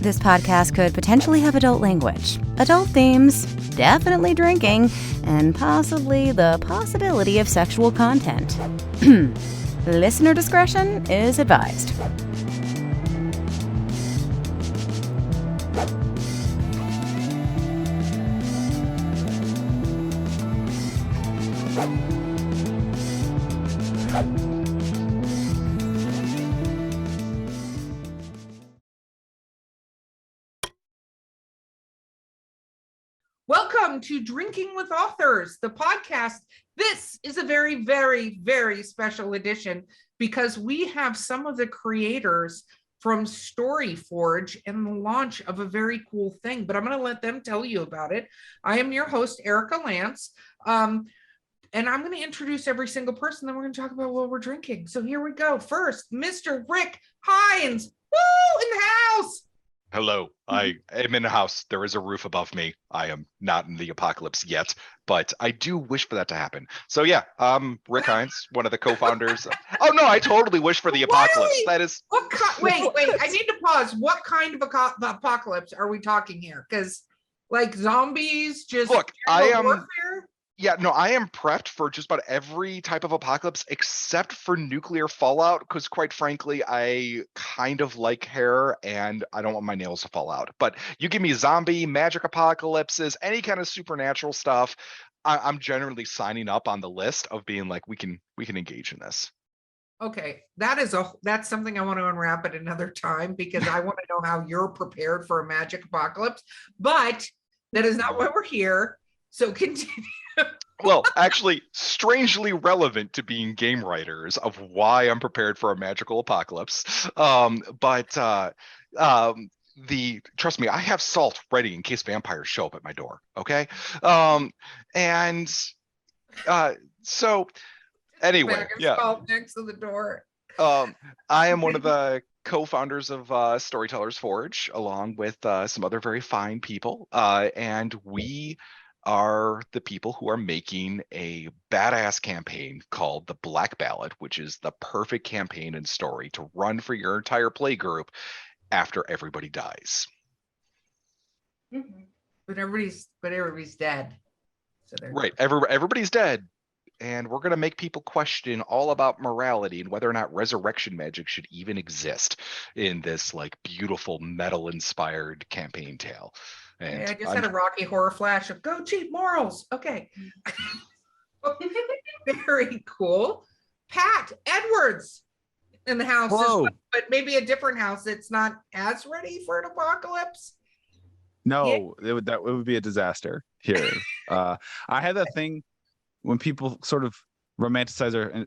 This podcast could potentially have adult language, adult themes, definitely drinking, and possibly the possibility of sexual content. Listener discretion is advised. Welcome to Drinking with Authors, the podcast. This is a very, very, very special edition because we have some of the creators from StoryForge and the launch of a very cool thing, but I'm going to let them tell you about it. I am your host, Erica Lance, and I'm going to introduce every single person, then we're going to talk about what we're drinking. So here we go. First, Mr. Rick Hines. Woo! In the house. Hello, I am in a house. There is a roof above me. I am not in the apocalypse yet, but I do wish for that to happen. So yeah, Rick Hines, one of the co-founders. Oh no, I totally wish for the apocalypse. Wait, that is. Wait, I need to pause. What kind of apocalypse are we talking here? Because like zombies, just look, I am. Warfare? Yeah, no, I am prepped for just about every type of apocalypse except for nuclear fallout, because quite frankly, I kind of like hair and I don't want my nails to fall out. But you give me zombie, magic apocalypses, any kind of supernatural stuff, I'm generally signing up on the list of being like, we can engage in this. Okay, that's something I want to unwrap at another time because I want to know how you're prepared for a magic apocalypse. But that is not why we're here. So continue. Well, actually, strangely relevant to being game writers of why I'm prepared for a magical apocalypse. Trust me, I have salt ready in case vampires show up at my door. Okay. So anyway, yeah. Salt next to the door. I am one of the co-founders of Storytellers Forge, along with some other very fine people, and we are the people who are making a badass campaign called the Black Ballad, which is the perfect campaign and story to run for your entire play group after everybody dies. Mm-hmm. But everybody's dead. So right, everybody's dead, and we're going to make people question all about morality and whether or not resurrection magic should even exist in this like beautiful metal-inspired campaign tale. And I just had a Rocky Horror flash of go cheap morals. Okay. Very cool. Pat Edwards in the house, but maybe a different house that's not as ready for an apocalypse. No, yeah. It would be a disaster here. I had that thing when people sort of romanticize or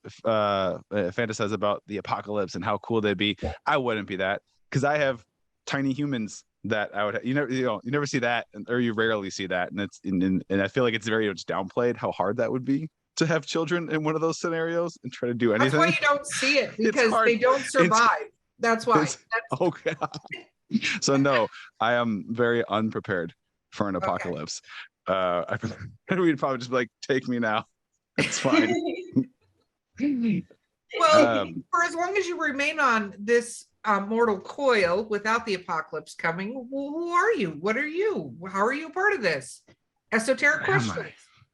fantasize about the apocalypse and how cool they'd be. I wouldn't be that because I have tiny humans that I would, you never see that, or you rarely see that, and and I feel like it's very much downplayed how hard that would be to have children in one of those scenarios and try to do anything. That's why you don't see it, because they don't survive. That's why. Oh god. So no, I am very unprepared for an apocalypse. Okay. We'd probably just be like, take me now. It's fine. Well, for as long as you remain on this mortal coil without the apocalypse coming, who are you? What are you? How are you a part of this? Esoteric question.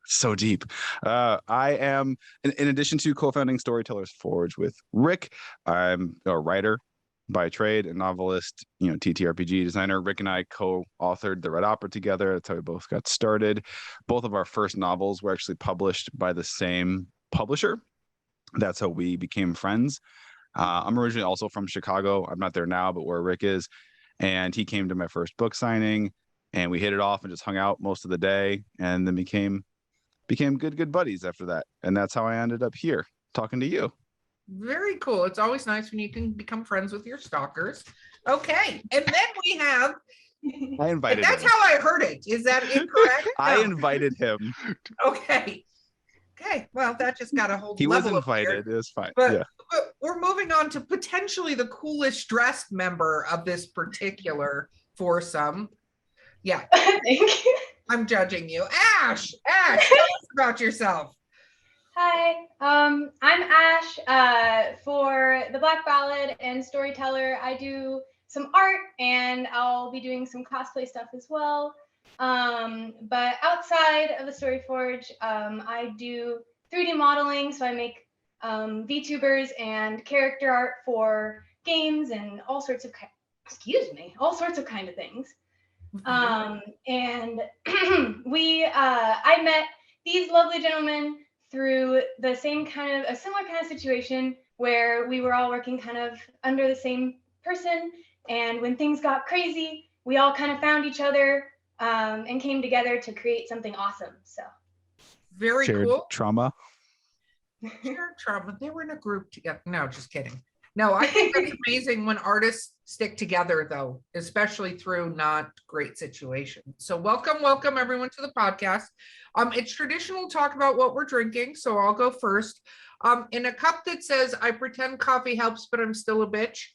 So deep. I am, in addition to co-founding Storytellers Forge with Rick, I'm a writer by trade, a novelist, TTRPG designer. Rick and I co-authored the Red Opera together. That's how we both got started. Both of our first novels were actually published by the same publisher. That's how we became friends. I'm originally also from Chicago. I'm not there now, but where Rick is. And he came to my first book signing, and we hit it off and just hung out most of the day, and then became good buddies after that. And that's how I ended up here talking to you. Very cool. It's always nice when you can become friends with your stalkers. Okay. And then we have I invited him. That's how I heard it. Is that incorrect? I invited him. Okay. Well, that just got a whole He level was invited. It was fine. But yeah. We're moving on to potentially the coolest dressed member of this particular foursome. Yeah. Thank you. I'm judging you. Ash, tell us about yourself. Hi, I'm Ash. For the Black Ballad and Storyteller, I do some art, and I'll be doing some cosplay stuff as well. But outside of the Story Forge, I do 3D modeling, so I make VTubers and character art for games and all sorts of kind of things. And I met these lovely gentlemen through a similar kind of situation where we were all working kind of under the same person. And when things got crazy, we all kind of found each other and came together to create something awesome. So very shared cool. trauma. Shared trauma. They were in a group together. No, just kidding. No, I think that's amazing when artists stick together, though, especially through not great situations. So welcome everyone to the podcast. It's traditional to talk about what we're drinking, so I'll go first. In a cup that says, "I pretend coffee helps, but I'm still a bitch."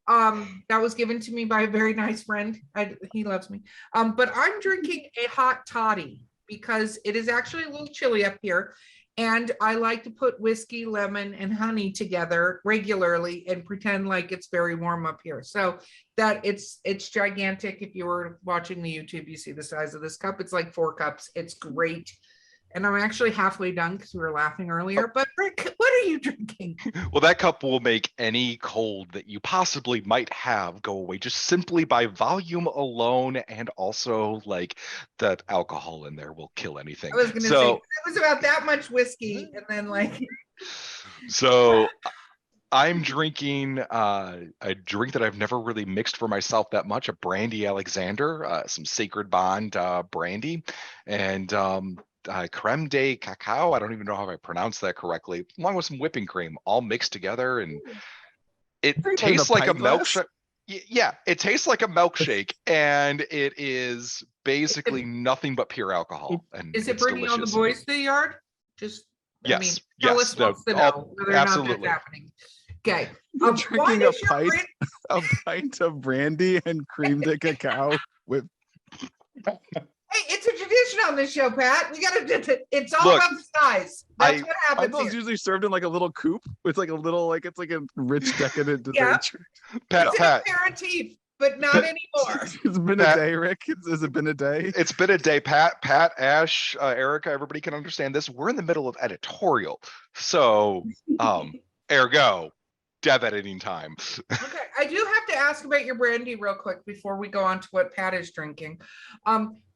That was given to me by a very nice friend. He loves me. But I'm drinking a hot toddy because it is actually a little chilly up here. And I like to put whiskey, lemon, and honey together regularly and pretend like it's very warm up here. So that it's gigantic. If you were watching the YouTube, you see the size of this cup. It's like 4 cups. It's great. And I'm actually halfway done because we were laughing earlier. But Rick, what are you drinking? Well, that cup will make any cold that you possibly might have go away just simply by volume alone, and also like that alcohol in there will kill anything. I was going to say it was about that much whiskey, and then like. So I'm drinking a drink that I've never really mixed for myself that much, a Brandy Alexander, some Sacred Bond brandy, and creme de cacao. I don't even know how I pronounced that correctly, along with some whipping cream, all mixed together, and it tastes like a milkshake. Yeah, it tastes like a milkshake, and it is basically nothing but pure alcohol. And is it bringing all the boys to the yard? Just yes, tell us what's the no, whether or not that's happening. Okay, I'm drinking a pint of brandy and cream de cacao with. Hey, it's a tradition on this show, Pat. We gotta. It's all about the size. That's what happens. Are those usually served in like a little coupe? It's like a little, like it's like a rich, decadent dessert. Yeah. Pat, it's an aperitif, but not anymore. It's been a day, Rick. Has it been a day? It's been a day. Pat, Ash, Erica, everybody can understand this. We're in the middle of editorial, so ergo. Dev editing time. Okay, I do have to ask about your brandy real quick before we go on to what Pat is drinking.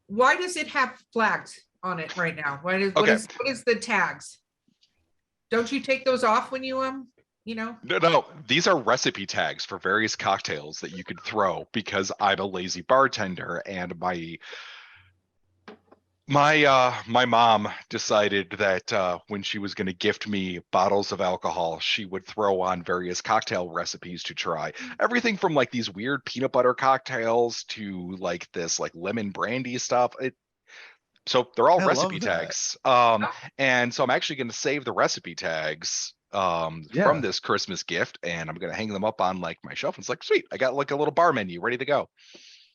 Why does it have flags on it right now? What is the tags? Don't you take those off when you No, these are recipe tags for various cocktails that you could throw, because I'm a lazy bartender, and my mom decided that when she was going to gift me bottles of alcohol, she would throw on various cocktail recipes to try. Everything from like these weird peanut butter cocktails to like this like lemon brandy stuff. So they're all recipe tags. And so I'm actually going to save the recipe tags from this Christmas gift, and I'm going to hang them up on like my shelf. It's like, sweet, I got like a little bar menu ready to go.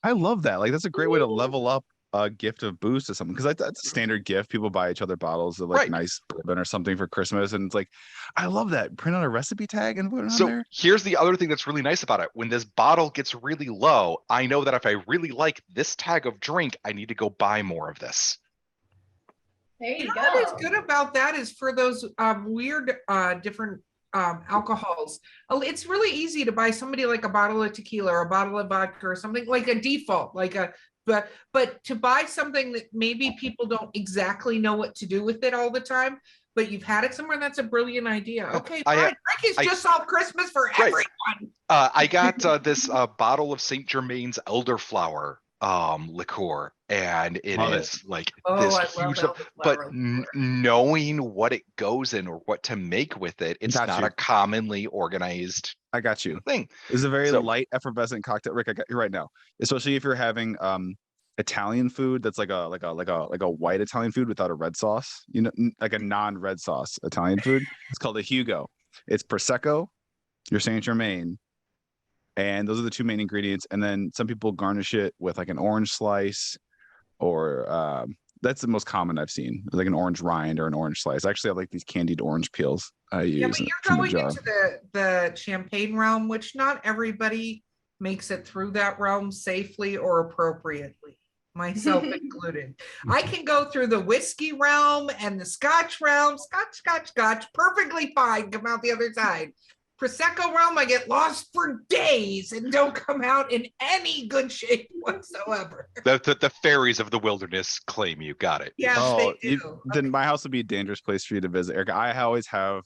I love that. Like, that's a great way to level up a gift of booze to someone, because that's a standard gift. People buy each other bottles of like nice bourbon or something for Christmas, and it's like, I love that. Print out a recipe tag and put it on there. Here's the other thing that's really nice about it. When this bottle gets really low, I know that if I really like this tag of drink, I need to go buy more of this. There you go. What's good about that is for those weird different alcohols, it's really easy to buy somebody like a bottle of tequila or a bottle of vodka or something like a default, but to buy something that maybe people don't exactly know what to do with it all the time, but you've had it somewhere, that's a brilliant idea. Okay, fine. Drink is just off Christmas for everyone. I got this bottle of St. Germain's elderflower liqueur, and it is like this huge, but knowing what it goes in or what to make with it, it's not a commonly organized I got you thing. It's a very light, effervescent cocktail. Rick, I got you right now, especially if you're having Italian food that's like a white Italian food without a red sauce, like a non-red sauce Italian food. It's called a Hugo. It's Prosecco, your Saint Germain, and those are the two main ingredients. And then some people garnish it with like an orange slice, or that's the most common I've seen, like an orange rind or an orange slice. I actually have like these candied orange peels I use. Yeah, but you're going into the champagne realm, which not everybody makes it through that realm safely or appropriately, myself included. I can go through the whiskey realm and the Scotch realm, Scotch, perfectly fine, come out the other side. Prosecco realm, I get lost for days and don't come out in any good shape whatsoever. The fairies of the wilderness claim you. Got it. Yes, they do. Then my house would be a dangerous place for you to visit, Erica. I always have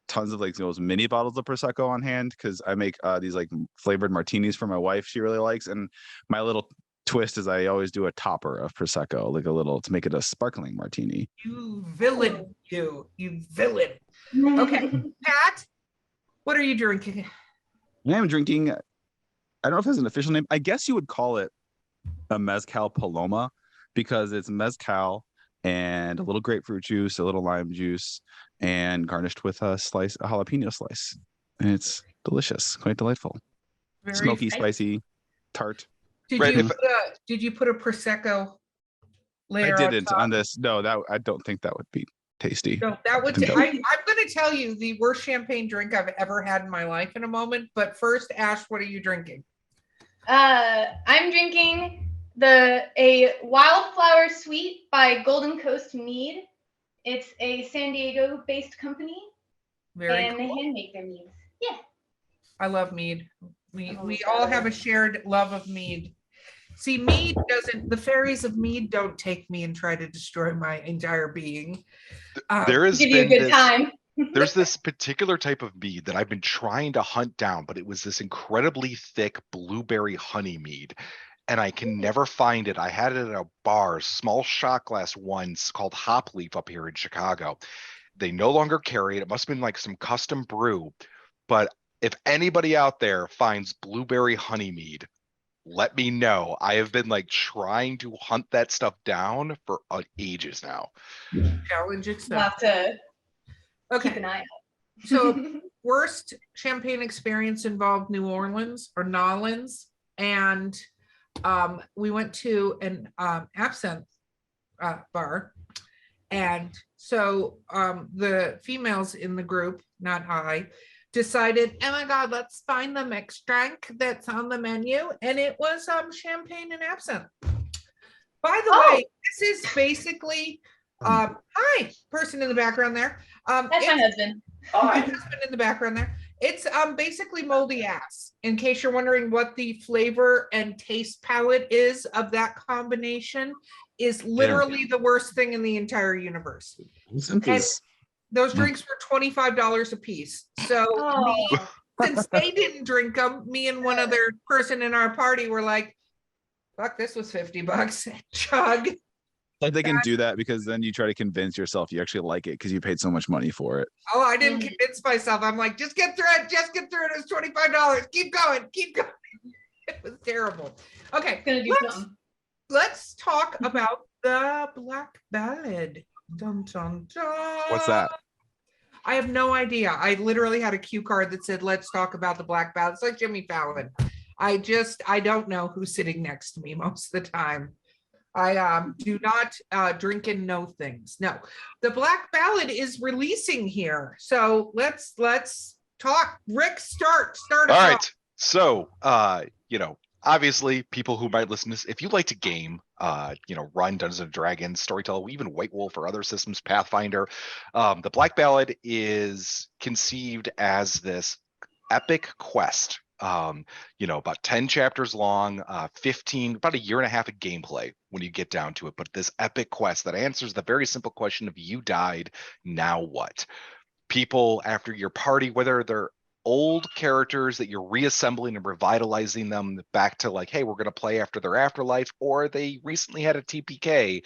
tons of like those mini bottles of prosecco on hand because I make these like flavored martinis for my wife. She really likes, and my little twist is I always do a topper of prosecco, like a little, to make it a sparkling martini. You villain, you villain. Okay, Pat, what are you drinking? I am drinking, I don't know if it's an official name. I guess you would call it a mezcal paloma because it's mezcal and a little grapefruit juice, a little lime juice, and garnished with a jalapeno slice. And it's delicious, quite delightful. Very Smoky, nice. spicy, tart. Did you put a prosecco layer? I didn't on this. No, that I don't think that would be tasty. No, that would. I'm going to tell you the worst champagne drink I've ever had in my life in a moment. But first, Ash, what are you drinking? I'm drinking a Wildflower Sweet by Golden Coast Mead. It's a San Diego-based company, Very and cool. they hand make their meads. Yeah. I love mead. We all have a shared love of mead. See, mead doesn't. The fairies of mead don't take me and try to destroy my entire being. There has Give you a been good time. There's this particular type of mead that I've been trying to hunt down, but it was this incredibly thick blueberry honey mead, and I can never find it. I had it at a bar, small shot glass once, called Hop Leaf up here in Chicago. They no longer carry it. It must have been like some custom brew. But if anybody out there finds blueberry honey mead, let me know. I have been like trying to hunt that stuff down for ages now. Challenge We'll accepted. have to keep Okay. an eye out. So worst champagne experience involved New Orleans or Nolans, and we went to an absinthe bar, and so the females in the group, not I, decided, oh my God, let's find the mixed drink that's on the menu, and it was champagne and absinthe. By the way, this is basically hi, person in the background there. That's my husband. My husband in the background there. It's basically moldy ass. In case you're wondering what the flavor and taste palette is of that combination, is literally the worst thing in the entire universe. And those drinks were $25 a piece. So since they didn't drink them, me and one other person in our party were like, fuck, this was $50. Chug. Like they can do that because then you try to convince yourself you actually like it because you paid so much money for it. Oh, I didn't convince myself. I'm like, just get through it. Just get through it. It's $25. Keep going. Keep going. It was terrible. Okay. Gonna do something. Let's talk about the Black Ballad. Dun, dun, dun. What's that? I have no idea. I literally had a cue card that said, let's talk about the Black Ballad. It's like Jimmy Fallon. I don't know who's sitting next to me most of the time. I do not drink and know things. No, the Black Ballad is releasing here. So let's talk. Rick, start. All right. So, obviously people who might listen to this, if you like to game, run Dungeons and Dragons, Storyteller, even White Wolf or other systems, Pathfinder, the Black Ballad is conceived as this epic quest. About 10 chapters long, 15, about a year and a half of gameplay when you get down to it. But this epic quest that answers the very simple question of you died, now what? People after your party, whether they're old characters that you're reassembling and revitalizing them back to like, hey, we're going to play after their afterlife, or they recently had a TPK,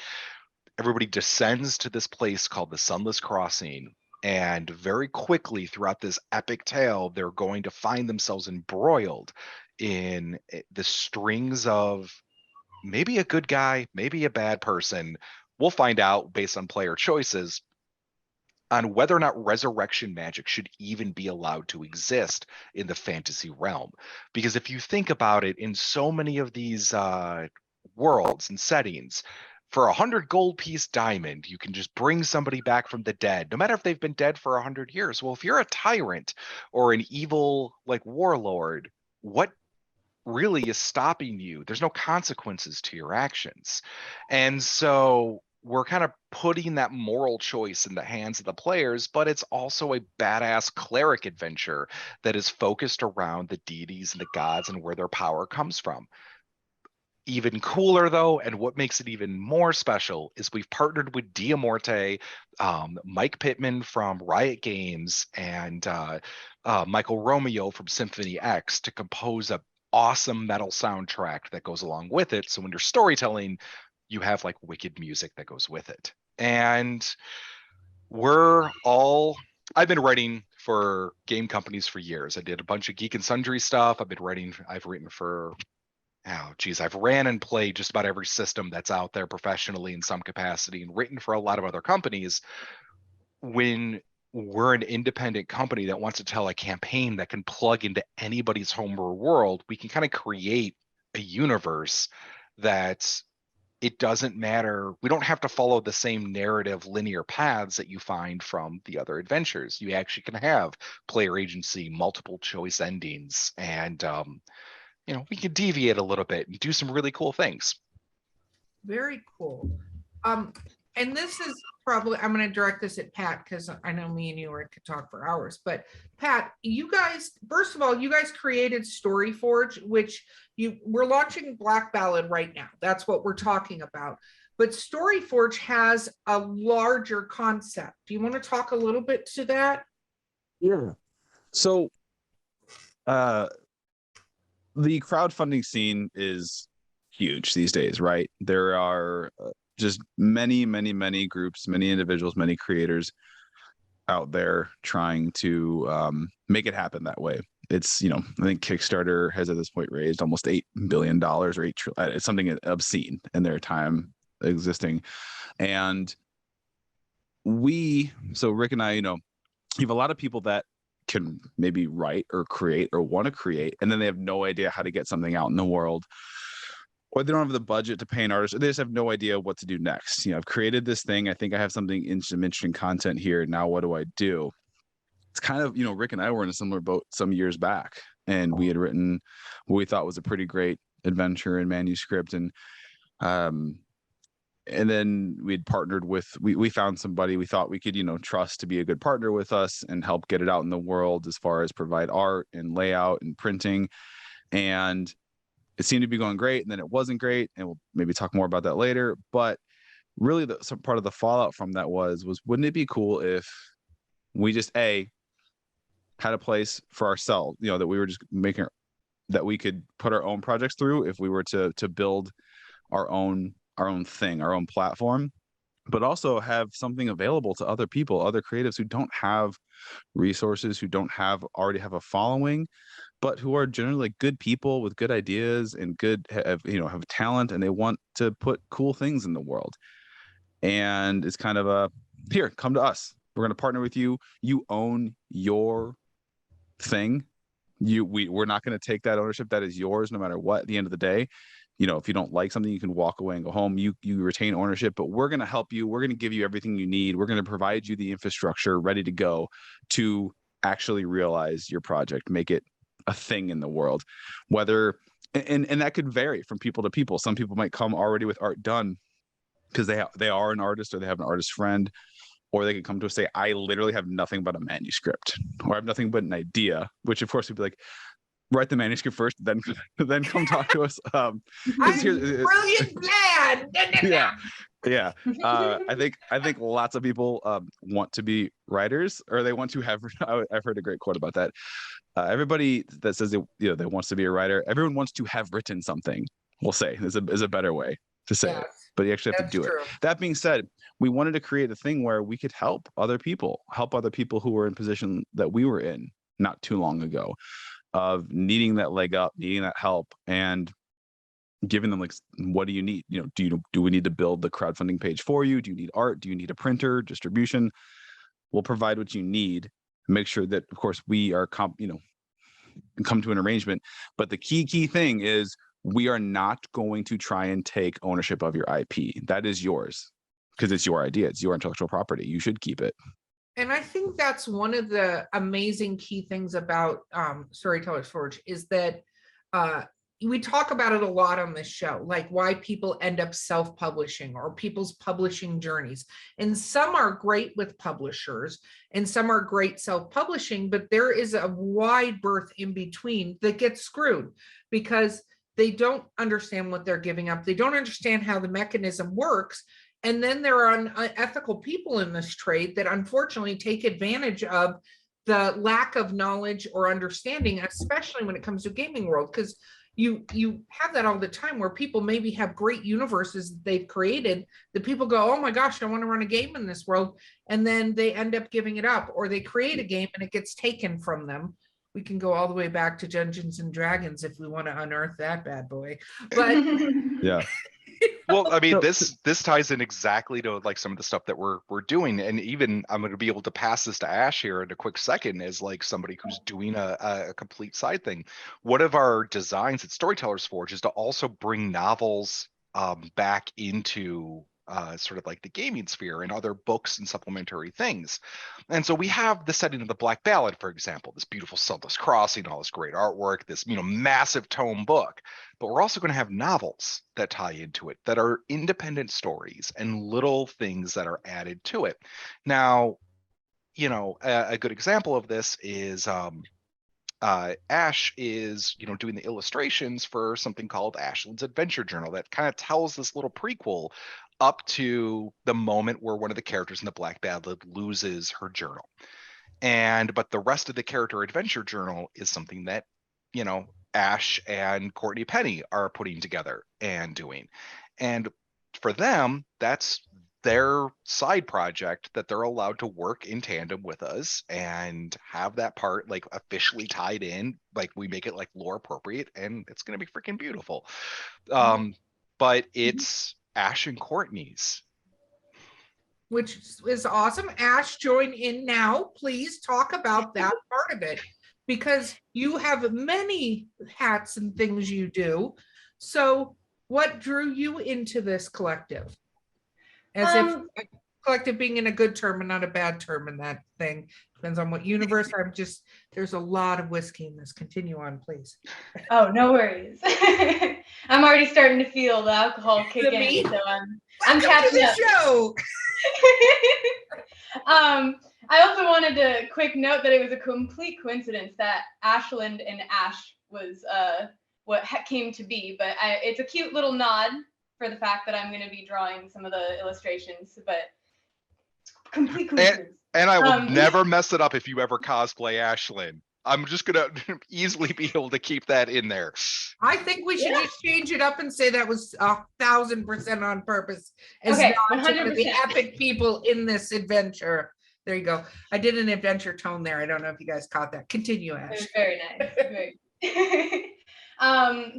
everybody descends to this place called the Sunless Crossing. And very quickly throughout this epic tale, they're going to find themselves embroiled in the strings of maybe a good guy, maybe a bad person. We'll find out based on player choices on whether or not resurrection magic should even be allowed to exist in the fantasy realm. Because if you think about it, in so many of these worlds and settings, for 100 gold piece diamond, you can just bring somebody back from the dead, no matter if they've been dead for 100 years. Well, if you're a tyrant or an evil like warlord, what really is stopping you. There's no consequences to your actions. And so we're kind of putting that moral choice in the hands of the players, but it's also a badass cleric adventure that is focused around the deities and the gods and where their power comes from. Even cooler though, and what makes it even more special, is we've partnered with Diamorte, Mike Pittman from Riot Games, and Michael Romeo from Symphony X to compose a awesome metal soundtrack that goes along with it. So when you're storytelling, you have like wicked music that goes with it. And I've been writing for game companies for years. I did a bunch of Geek and Sundry stuff. I've written for I've ran and played just about every system that's out there professionally in some capacity, and written for a lot of other companies. When we're an independent company that wants to tell a campaign that can plug into anybody's homebrew world, we can kind of create a universe that it doesn't matter. We don't have to follow the same narrative linear paths that you find from the other adventures. You actually can have player agency, multiple choice endings, and we can deviate a little bit and do some really cool things. Very cool. And this is probably, I'm going to direct this at Pat, because I know me and you could talk for hours. But Pat, you guys, first of all, you guys created StoryForge, which we're launching Black Ballad right now. That's what we're talking about. But StoryForge has a larger concept. Do you want to talk a little bit to that? Yeah. So, the crowdfunding scene is huge these days, right? There are just many, many, many groups, many individuals, many creators out there trying to make it happen that way. It's, I think Kickstarter has at this point raised almost $8 billion or it's something obscene in their time existing. And so Rick and I, you have a lot of people that can maybe write or create or want to create, and then they have no idea how to get something out in the world, or they don't have the budget to pay an artist, or they just have no idea what to do next. I've created this thing. I think I have some interesting content here. Now what do I do? It's kind of, Rick and I were in a similar boat some years back, and we had written what we thought was a pretty great adventure and manuscript, and then we'd partnered with, we found somebody we thought we could, trust to be a good partner with us and help get it out in the world as far as provide art and layout and printing. And it seemed to be going great. And then it wasn't great. And we'll maybe talk more about that later. But really some part of the fallout from that was wouldn't it be cool if we just had a place for ourselves, that we were just making, that we could put our own projects through if we were to build our own thing, our own platform, but also have something available to other people, other creatives who don't have resources, who don't already have a following, but who are generally good people with good ideas and have talent, and they want to put cool things in the world. And it's kind of here, come to us. We're going to partner with you. You own your thing. We're not going to take that ownership. That is yours no matter what. At the end of the day, if you don't like something, you can walk away and go home. You retain ownership, but we're going to help you. We're going to give you everything you need. We're going to provide you the infrastructure ready to go to actually realize your project, make it a thing in the world. Whether, and that could vary from people to people. Some people might come already with art done because they are an artist, or they have an artist friend, or they could come to us and say, I literally have nothing but a manuscript, or I have nothing but an idea, which of course would be like, write the manuscript first, then come talk to us. I'm brilliant plan. Yeah. I think lots of people want to be writers, or they want to have. I've heard a great quote about that. Everybody that says they wants to be a writer, everyone wants to have written something. We'll say is a better way to say it, but you actually have to do it. That being said, we wanted to create a thing where we could help other people who were in position that we were in not too long ago, of needing that leg up, needing that help, and giving them like, what do you need? Do we need to build the crowdfunding page for you? Do you need art? Do you need a printer, distribution? We'll provide what you need. Make sure that, of course, we are come to an arrangement. But the key thing is, we are not going to try and take ownership of your IP. That is yours, because it's your idea. It's your intellectual property. You should keep it. And I think that's one of the amazing key things about Storytellers Forge is that we talk about it a lot on this show, like why people end up self-publishing or people's publishing journeys. And some are great with publishers and some are great self-publishing, but there is a wide berth in between that gets screwed because they don't understand what they're giving up. They don't understand how the mechanism works. And then there are unethical people in this trade that unfortunately take advantage of the lack of knowledge or understanding, especially when it comes to gaming world, because you have that all the time where people maybe have great universes that they've created that people go, oh my gosh, I want to run a game in this world. And then they end up giving it up, or they create a game and it gets taken from them. We can go all the way back to Dungeons and Dragons if we want to unearth that bad boy. But Yeah. Well, I mean, So- this ties in exactly to like some of the stuff that we're doing, and even I'm going to be able to pass this to Ash here in a quick second as like somebody who's doing a complete side thing. One of our designs at Storytellers Forge is to also bring novels back into sort of like the gaming sphere and other books and supplementary things. And so we have the setting of the Black Ballad, for example, this beautiful sunless crossing, all this great artwork, this massive tome book. But we're also going to have novels that tie into it that are independent stories and little things that are added to it. Now, a good example of this is Ash is, doing the illustrations for something called Ashland's Adventure Journal that kind of tells this little prequel up to the moment where one of the characters in the Black Ballad loses her journal. But the rest of the character adventure journal is something that, Ash and Courtney Penny are putting together and doing. And for them, that's their side project that they're allowed to work in tandem with us and have that part like officially tied in, like we make it like lore appropriate, and it's going to be freaking beautiful. But it's Ash and Courtney's, which is awesome. Ash, join in now. Please talk about that part of it, because you have many hats and things you do. So what drew you into this collective? As if collective being in a good term and not a bad term, and that thing depends on what universe. There's a lot of whiskey in this. Continue on, please. Oh, no worries. I'm already starting to feel the alcohol kick in, so I'm catching up. Show. I also wanted to quick note that it was a complete coincidence that Ashland and Ash was what came to be, but it's a cute little nod for the fact that I'm going to be drawing some of the illustrations, but it's complete coincidence. And I will never mess it up if you ever cosplay Ashlyn. I'm just going to easily be able to keep that in there. I think we should just change it up and say that was 1,000% on purpose. Okay, not to 100%. the epic people in this adventure. There you go. I did an adventure tone there. I don't know if you guys caught that. Continue, Ash. It was very nice.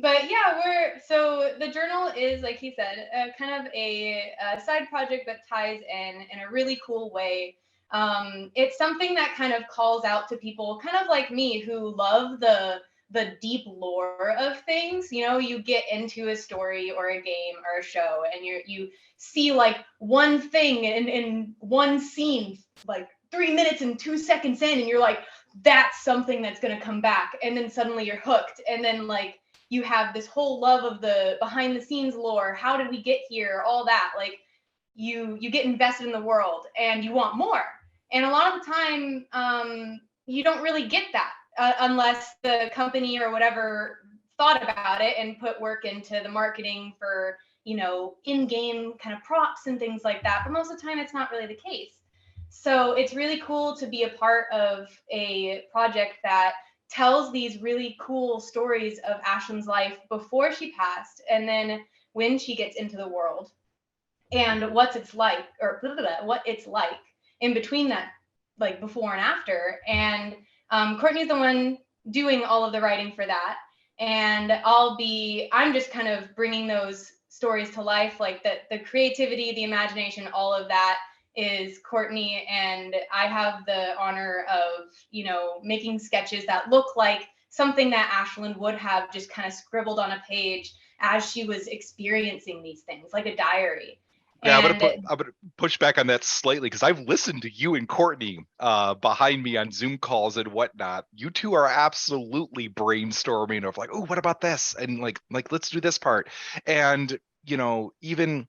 But yeah, so the journal is, like he said, kind of a side project that ties in a really cool way. It's something that kind of calls out to people kind of like me who love the deep lore of things. You get into a story or a game or a show and you see like one thing in one scene, like 3 minutes and 2 seconds in, and you're like, that's something that's going to come back. And then suddenly you're hooked. And then like you have this whole love of the behind the scenes lore. How did we get here? All that, like you get invested in the world and you want more. And a lot of the time, you don't really get that unless the company or whatever thought about it and put work into the marketing for, in-game kind of props and things like that. But most of the time, it's not really the case. So it's really cool to be a part of a project that tells these really cool stories of Ashlyn's life before she passed, and then when she gets into the world, and what it's like in between that, like before and after. And Courtney's the one doing all of the writing for that, and I'm just kind of bringing those stories to life, like the creativity, the imagination, all of that is Courtney, and I have the honor of making sketches that look like something that Ashlyn would have just kind of scribbled on a page as she was experiencing these things, like a diary. Yeah, And I'm gonna push back on that slightly because I've listened to you and Courtney behind me on Zoom calls and whatnot. You two are absolutely brainstorming of like, oh, what about this? And like let's do this part. And even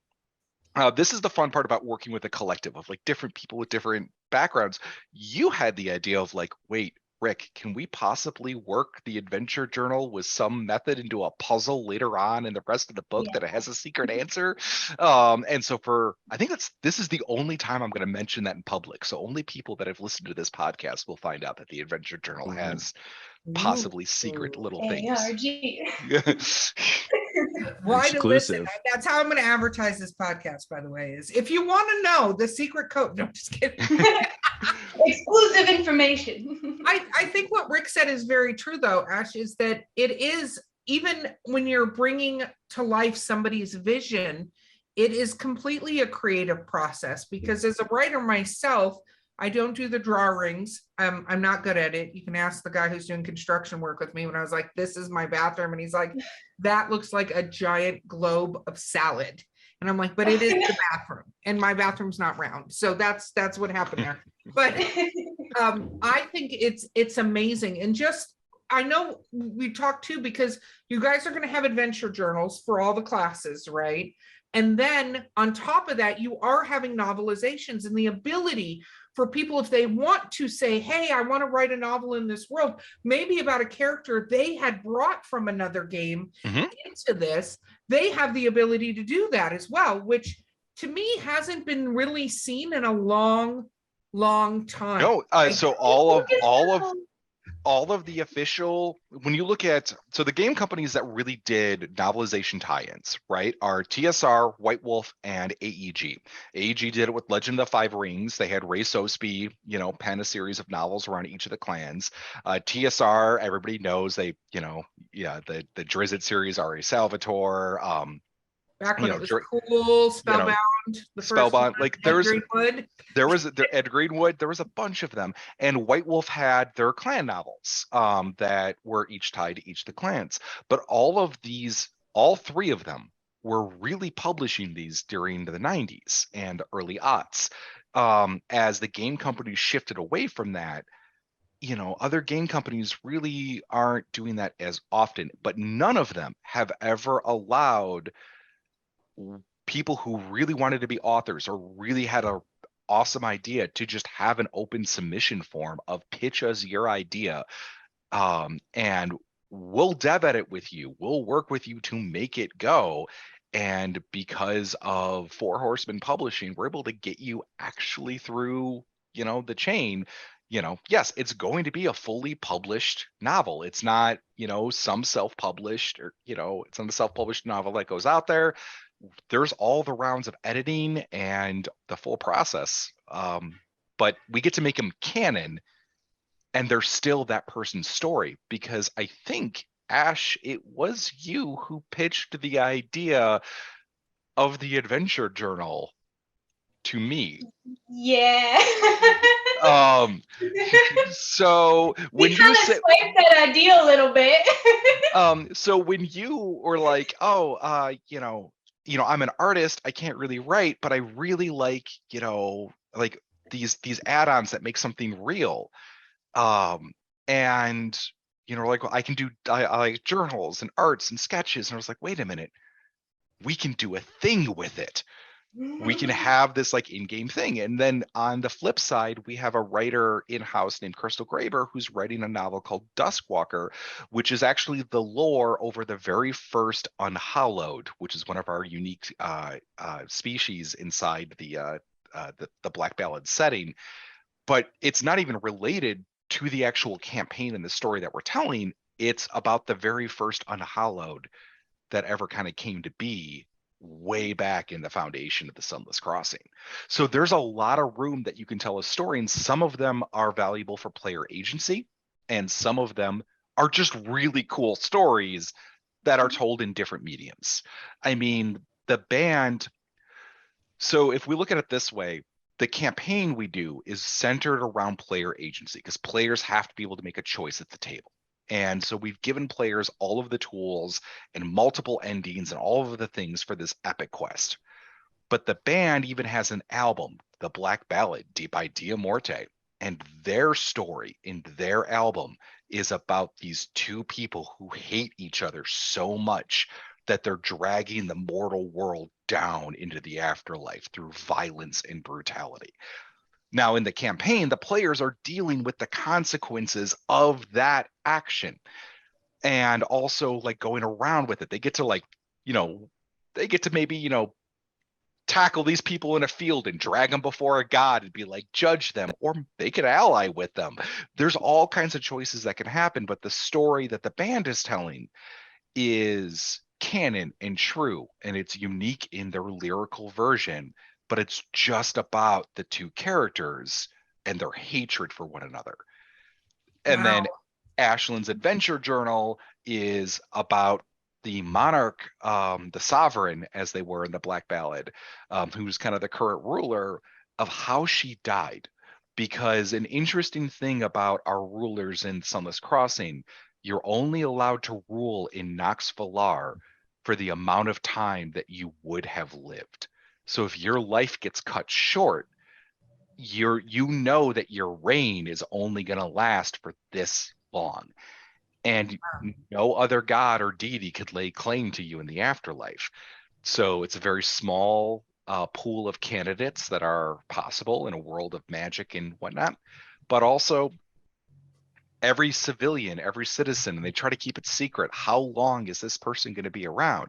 this is the fun part about working with a collective of like different people with different backgrounds. You had the idea of like, wait, Rick, can we possibly work the adventure journal with some method into a puzzle later on in the rest of the book that it has a secret answer? And so I think this is the only time I'm going to mention that in public. So only people that have listened to this podcast will find out that the adventure journal has possibly secret little things. ARG. Why to listen? Exclusive. That's how I'm going to advertise this podcast, by the way, is if you want to know the secret code. No, I'm just kidding. Exclusive information. I think what Rick said is very true, though, Ash, is that it is, even when you're bringing to life somebody's vision, it is completely a creative process, because as a writer myself, I don't do the drawings. I'm not good at it. You can ask the guy who's doing construction work with me when I was like, this is my bathroom. And he's like, that looks like a giant globe of salad. And I'm like, but it is the bathroom, and my bathroom's not round. So that's what happened there. But I think it's amazing. And just, I know we talked too, because you guys are going to have adventure journals for all the classes, right? And then on top of that, you are having novelizations, and the ability for people, if they want to say, hey, I want to write a novel in this world, maybe about a character they had brought from another game into this, they have the ability to do that as well, which to me hasn't been really seen in a long time. No, so all of the official, when you look at, so the game companies that really did novelization tie-ins, right, are TSR, White Wolf, and AEG. AEG did it with Legend of the Five Rings. They had Ray Sosby, pen a series of novels around each of the clans. TSR, everybody knows the Drizzt series, R.A. Salvatore. Back when it was cool, Spellbound, the Spellbound, first one, there was Ed Greenwood, there was a bunch of them, and White Wolf had their clan novels that were each tied to each of the clans. But all three of them were really publishing these during the 90s and early aughts. As the game companies shifted away from that, other game companies really aren't doing that as often, but none of them have ever allowed people who really wanted to be authors or really had a awesome idea to just have an open submission form of pitch us your idea, and we'll dev edit with you, we'll work with you to make it go. And because of Four Horsemen Publishing, we're able to get you actually through the chain. Yes, it's going to be a fully published novel. It's not some self-published, or it's not a self-published novel that goes out there. There's all the rounds of editing and the full process, but we get to make them canon, and they're still that person's story. Because I think, Ash, it was you who pitched the idea of the adventure journal to me. Yeah. So when you said that idea a little bit. So when you were like, oh, I'm an artist, I can't really write, but I really like, like these add-ons that make something real. And like, well, I like journals and arts and sketches. And I was like, wait a minute, we can do a thing with it. We can have this like in-game thing. And then on the flip side, we have a writer in-house named Crystal Graber who's writing a novel called Duskwalker, which is actually the lore over the very first Unhallowed, which is one of our unique species inside the Black Ballad setting. But it's not even related to the actual campaign and the story that we're telling. It's about the very first Unhallowed that ever kind of came to be, way back in the foundation of the Sunless Crossing. So there's a lot of room that you can tell a story, and some of them are valuable for player agency, and some of them are just really cool stories that are told in different mediums. I mean, the band, so if we look at it this way, the campaign we do is centered around player agency, because players have to be able to make a choice at the table. And so we've given players all of the tools and multiple endings and all of the things for this epic quest. But the band even has an album, The Black Ballad by Dia Morte, and their story in their album is about these two people who hate each other so much that they're dragging the mortal world down into the afterlife through violence and brutality. Now, in the campaign, the players are dealing with the consequences of that action and also like going around with it. They get to they get to maybe, tackle these people in a field and drag them before a god and be like, judge them, or they could ally with them. There's all kinds of choices that can happen, but the story that the band is telling is canon and true, and it's unique in their lyrical version, but it's just about the two characters and their hatred for one another. And then Ashland's adventure journal is about the monarch, the sovereign, as they were in the Black Ballad, who's kind of the current ruler, of how she died. Because an interesting thing about our rulers in Sunless Crossing, you're only allowed to rule in Nox Valar for the amount of time that you would have lived. So if your life gets cut short, you know that your reign is only going to last for this long. And no other god or deity could lay claim to you in the afterlife. So it's a very small pool of candidates that are possible in a world of magic and whatnot. But also, every civilian, every citizen, and they try to keep it secret. How long is this person going to be around?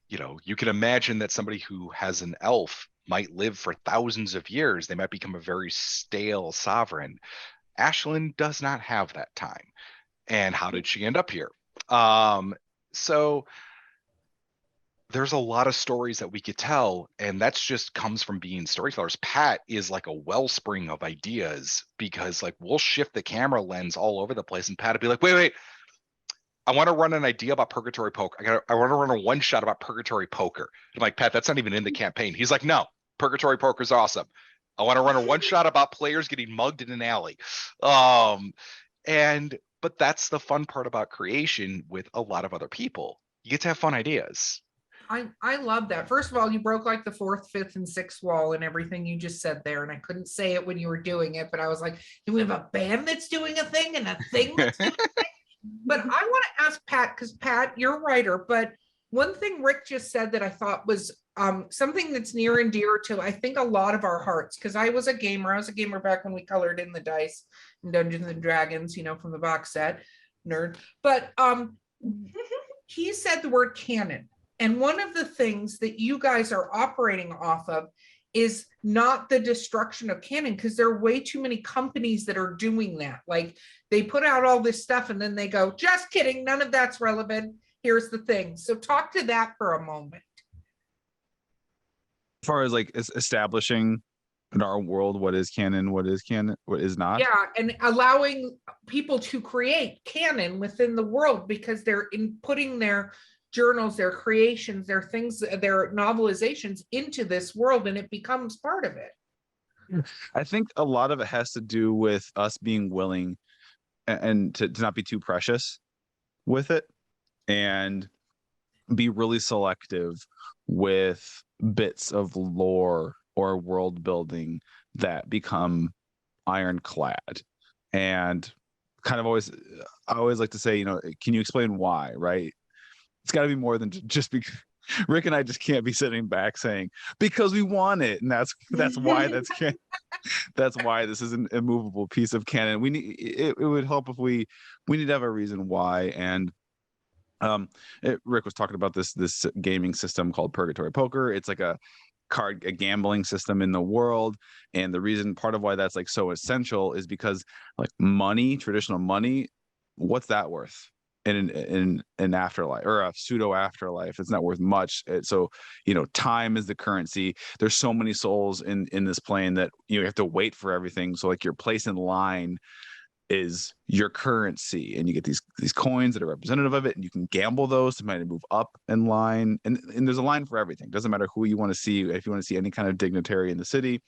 You can imagine that somebody who has an elf might live for thousands of years. They might become a very stale sovereign. Ashland does not have that time. And how did she end up here? So there's a lot of stories that we could tell, and that's just comes from being storytellers. Pat is like a wellspring of ideas, because like we'll shift the camera lens all over the place, and Pat would be like, wait, I want to run an idea about Purgatory Poker. I want to run a one shot about Purgatory Poker. I'm like, Pat, that's not even in the campaign. He's like, no, Purgatory Poker is awesome. I want to run a one shot about players getting mugged in an alley. But that's the fun part about creation with a lot of other people. You get to have fun ideas. I love that. First of all, you broke like the fourth, fifth, and sixth wall and everything you just said there. And I couldn't say it when you were doing it, but I was like, do we have a band that's doing a thing and a thing that's doing a thing? But I want to ask Pat, because Pat, you're a writer, but one thing Rick just said that I thought was something that's near and dear to, I think, a lot of our hearts, because I was a gamer. I was a gamer back when we colored in the dice in Dungeons and Dragons, from the box set, nerd. But he said the word canon. And one of the things that you guys are operating off of is not the destruction of canon, because there are way too many companies that are doing that. Like they put out all this stuff and then they go, just kidding, none of that's relevant. Here's the thing. So talk to that for a moment. As far as like establishing in our world what is canon, what is not. Yeah, and allowing people to create canon within the world, because they're putting their journals, their creations, their things, their novelizations into this world, and it becomes part of it. I think a lot of it has to do with us being willing and to not be too precious with it, and be really selective with bits of lore or world building that become ironclad. And kind of I always like to say, can you explain why, right? It's got to be more than just because Rick and I just can't be sitting back saying, because we want it. And that's why that's why this is an immovable piece of canon. We need it would help if we need to have a reason why. And Rick was talking about this gaming system called Purgatory Poker. It's like a gambling system in the world. And the reason, part of why that's like so essential, is because like money, traditional money, what's that worth in an afterlife or a pseudo afterlife? It's not worth much. So time is the currency. There's so many souls in this plane that you have to wait for everything. So like your place in line is your currency, and you get these coins that are representative of it, and you can gamble those to move up in line, and there's a line for everything. Doesn't matter who you want to see. If you want to see any kind of dignitary in the city,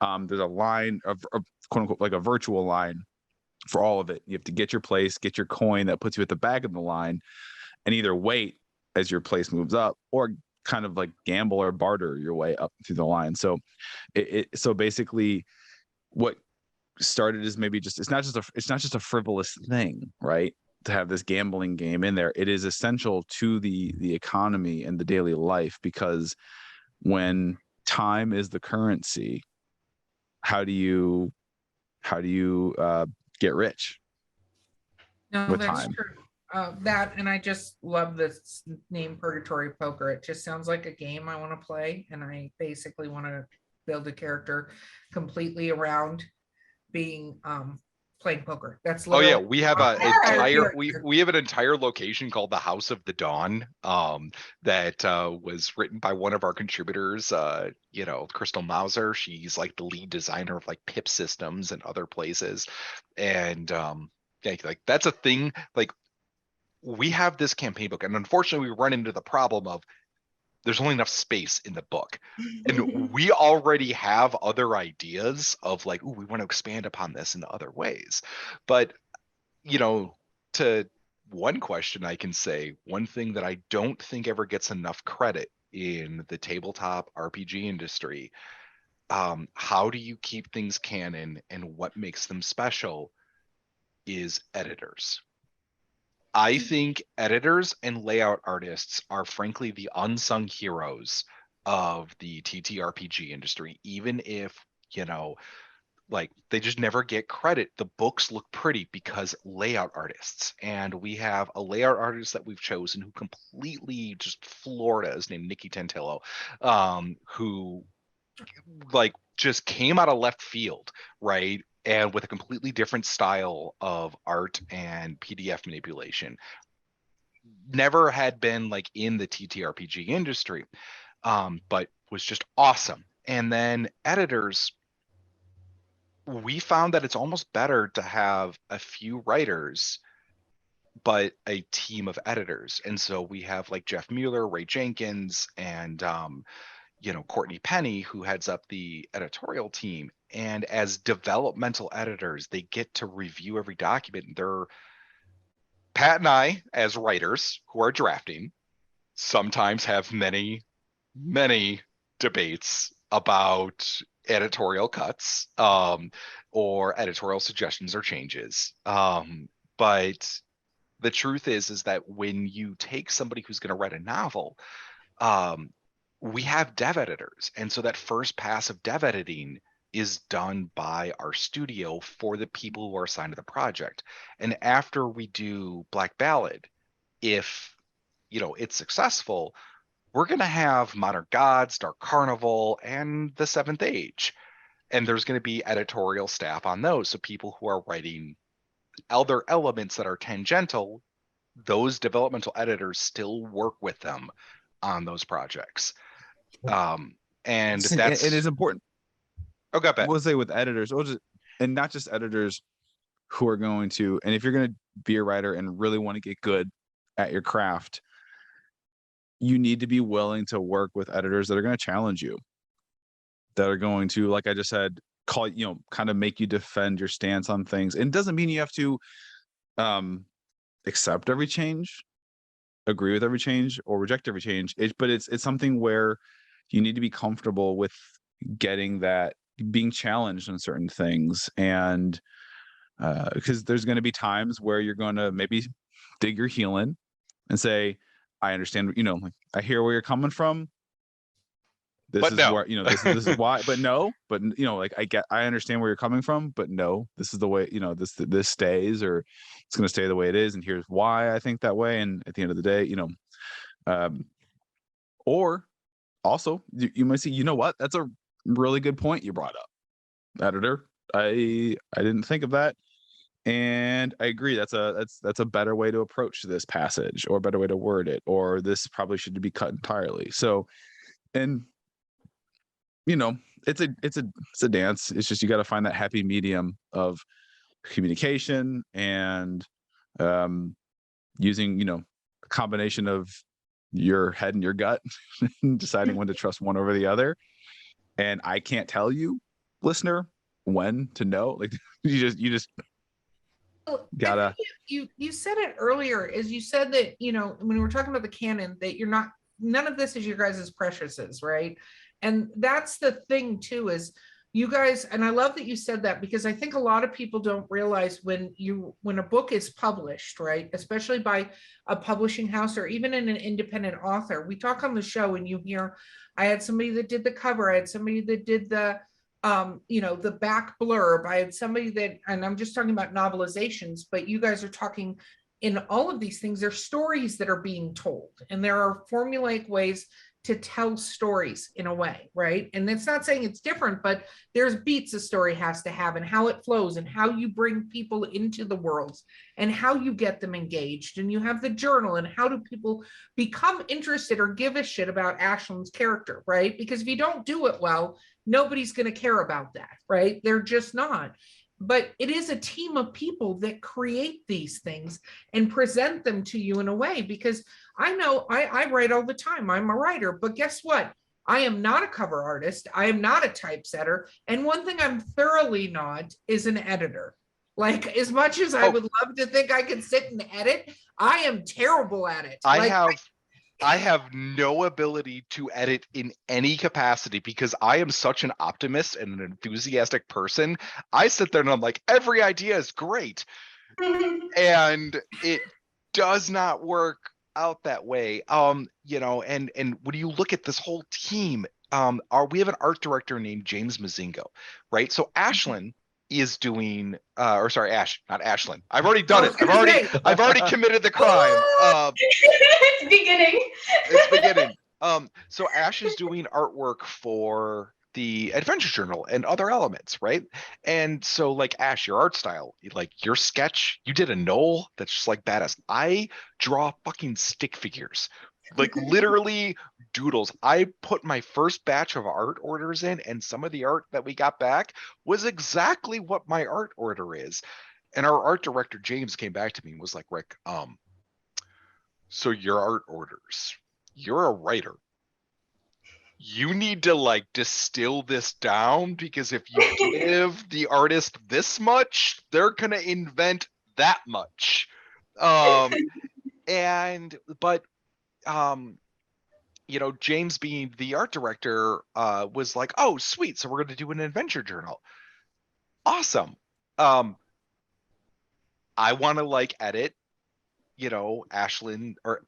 there's a line of quote unquote like a virtual line for all of it. You have to get your place, get your coin that puts you at the back of the line, and either wait as your place moves up or kind of like gamble or barter your way up through the line. So so basically what started as maybe just it's not just a frivolous thing, right, to have this gambling game in there. It is essential to the economy and the daily life, because when time is the currency, how do you get rich No, with that's time? true. That, and I just love this name, Purgatory Poker. It just sounds like a game I want to play, and I basically want to build a character completely around being playing poker. That's Oh yeah, literally we have our an entire entire character. we have an entire location called the House of the Dawn, that was written by one of our contributors, Crystal Mauser. She's like the lead designer of like PIP systems and other places. And yeah, like that's a thing. Like, we have this campaign book, and unfortunately we run into the problem of there's only enough space in the book. And we already have other ideas of like, ooh, we want to expand upon this in other ways. But, to one question, I can say one thing that I don't think ever gets enough credit in the tabletop RPG industry. How do you keep things canon and what makes them special is editors. I think editors and layout artists are frankly the unsung heroes of the TTRPG industry, even if, like, they just never get credit. The books look pretty because layout artists, and we have a layout artist that we've chosen who completely just floored us, named Nikki Tantillo, who like just came out of left field, right? And with a completely different style of art and PDF manipulation. Never had been like in the TTRPG industry, but was just awesome. And then editors, we found that it's almost better to have a few writers but a team of editors. And so we have like Jeff Mueller, Ray Jenkins, and Courtney Penny, who heads up the editorial team. And as developmental editors, they get to review every document. They're Pat and I, as writers who are drafting, sometimes have many, many debates about editorial cuts, or editorial suggestions or changes. But the truth is that when you take somebody who's going to write a novel, we have dev editors. And so that first pass of dev editing is done by our studio for the people who are assigned to the project. And after we do Black Ballad, if it's successful, we're going to have Modern Gods, Dark Carnival, and The Seventh Age. And there's going to be editorial staff on those. So people who are writing other elements that are tangential, those developmental editors still work with them on those projects. And that's it is important. Okay, bet. We'll say with editors, and not just editors who are going to, and if you're going to be a writer and really want to get good at your craft, you need to be willing to work with editors that are going to challenge you, that are going to, like I just said, kind of make you defend your stance on things. And it doesn't mean you have to accept every change, agree with every change, or reject every change. But it's something where you need to be comfortable with getting that, being challenged on certain things. And because there's going to be times where you're going to maybe dig your heel in and say, I understand, I hear where you're coming from. This is where, this is why, but no, but like I understand where you're coming from, but no, this is the way, this stays, or it's going to stay the way it is. And here's why I think that way. And at the end of the day, or also you might see, what, that's a really good point you brought up, editor. I didn't think of that. And I agree. That's a better way to approach this passage, or a better way to word it, or this probably should be cut entirely. So, and it's a dance. It's just, you got to find that happy medium of communication and using, a combination of your head and your gut, deciding when to trust one over the other. And I can't tell you, listener, when to know. Like, you just gotta. You said it earlier, is you said that when we were talking about the canon, that you're not none of this is your guys' preciouses, right? And that's the thing too, is you guys, and I love that you said that, because I think a lot of people don't realize when a book is published, right, especially by a publishing house or even in an independent author, we talk on the show and you hear, I had somebody that did the cover, I had somebody that did the the back blurb, I had somebody that, and I'm just talking about novelizations, but you guys are talking in all of these things, there's stories that are being told, and there are formulaic ways to tell stories in a way, right? And it's not saying it's different, but there's beats a story has to have, and how it flows, and how you bring people into the worlds, and how you get them engaged. And you have the journal, and how do people become interested or give a shit about Ashlyn's character, right? Because if you don't do it well, nobody's going to care about that, right? They're just not. But it is a team of people that create these things and present them to you in a way, because I know I write all the time. I'm a writer, but guess what? I am not a cover artist. I am not a typesetter. And one thing I'm thoroughly not is an editor. Like, as much as I would love to think I can sit and edit, I am terrible at it. I have no ability to edit in any capacity because I am such an optimist and an enthusiastic person. I sit there and I'm like, every idea is great. And it does not work out that way. And when you look at this whole team, we have an art director named James Mazingo, right? So Ashlyn is doing Ash, not Ashlyn. I've already done it. I've already committed the crime. It's beginning. So Ash is doing artwork for the Adventure Journal and other elements, right? And so, like, Ash, your art style, like your sketch, you did a knoll that's just like badass. I draw fucking stick figures, like literally doodles. I put my first batch of art orders in, and some of the art that we got back was exactly what my art order is. And our art director James came back to me and was like, Rick, so your art orders, you're a writer, you need to like distill this down, because if you give the artist this much, they're gonna invent that much. James, being the art director, was like, oh sweet, so we're gonna do an adventure journal. Awesome. I want to like edit, Ashlyn, or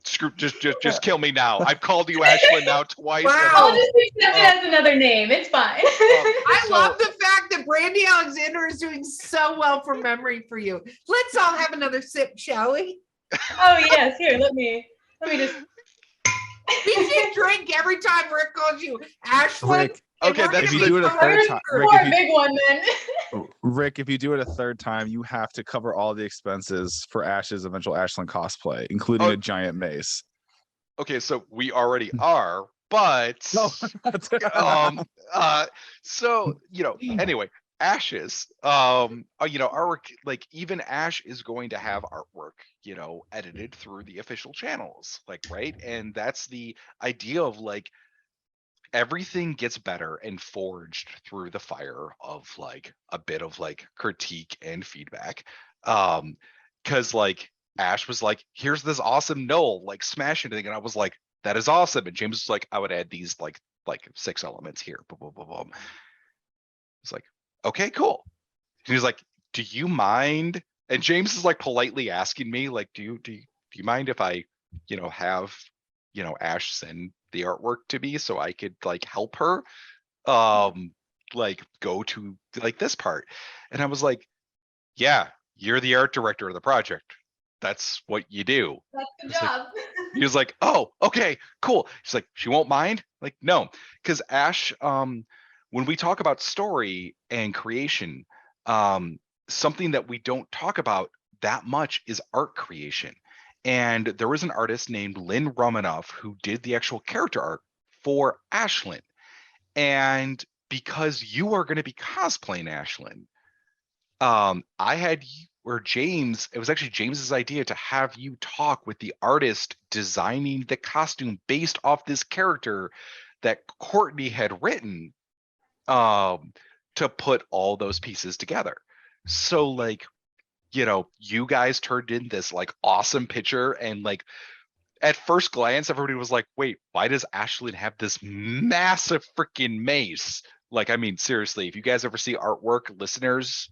screw, just kill me now. I've called you Ashlyn now twice. Wow. I'll just accept it as another name. It's fine. I love the fact that Brandy Alexander is doing so well from memory for you. Let's all have another sip, shall we? Oh yes, here, let me just. We should drink every time Rick calls you Ashlyn. Rick, okay, if you do it a third time, Big one then. Rick, if you do it a third time, you have to cover all the expenses for Ash's eventual Ashlyn cosplay, including a giant mace. Okay, so we already are, but anyway, Ash's artwork, like even Ash is going to have artwork, edited through the official channels, like, right? And that's the idea of like everything gets better and forged through the fire of like a bit of like critique and feedback. Because like Ash was like, here's this awesome knoll, like smash anything, and I was like, that is awesome. And James was like, I would add these like 6 elements here. Boom, boom, boom, boom. It's like, okay, cool. He was like, do you mind? And James is like politely asking me, like, do you mind if I, have, Ash send the artwork to me so I could like help her, like go to like this part. And I was like, yeah, you're the art director of the project. That's what you do. That's the job. Like, he was like, oh, okay, cool. She's like, she won't mind? Like, no, because Ash, when we talk about story and creation, something that we don't talk about that much is art creation. And there was an artist named Lynn Romanoff who did the actual character art for Ashlyn. And because you are going to be cosplaying Ashlyn, it was actually James's idea to have you talk with the artist designing the costume based off this character that Courtney had written, to put all those pieces together. So like, you guys turned in this like awesome picture, and like at first glance, everybody was like, wait, why does Ashlyn have this massive freaking mace? Like, I mean, seriously, if you guys ever see artwork, listeners,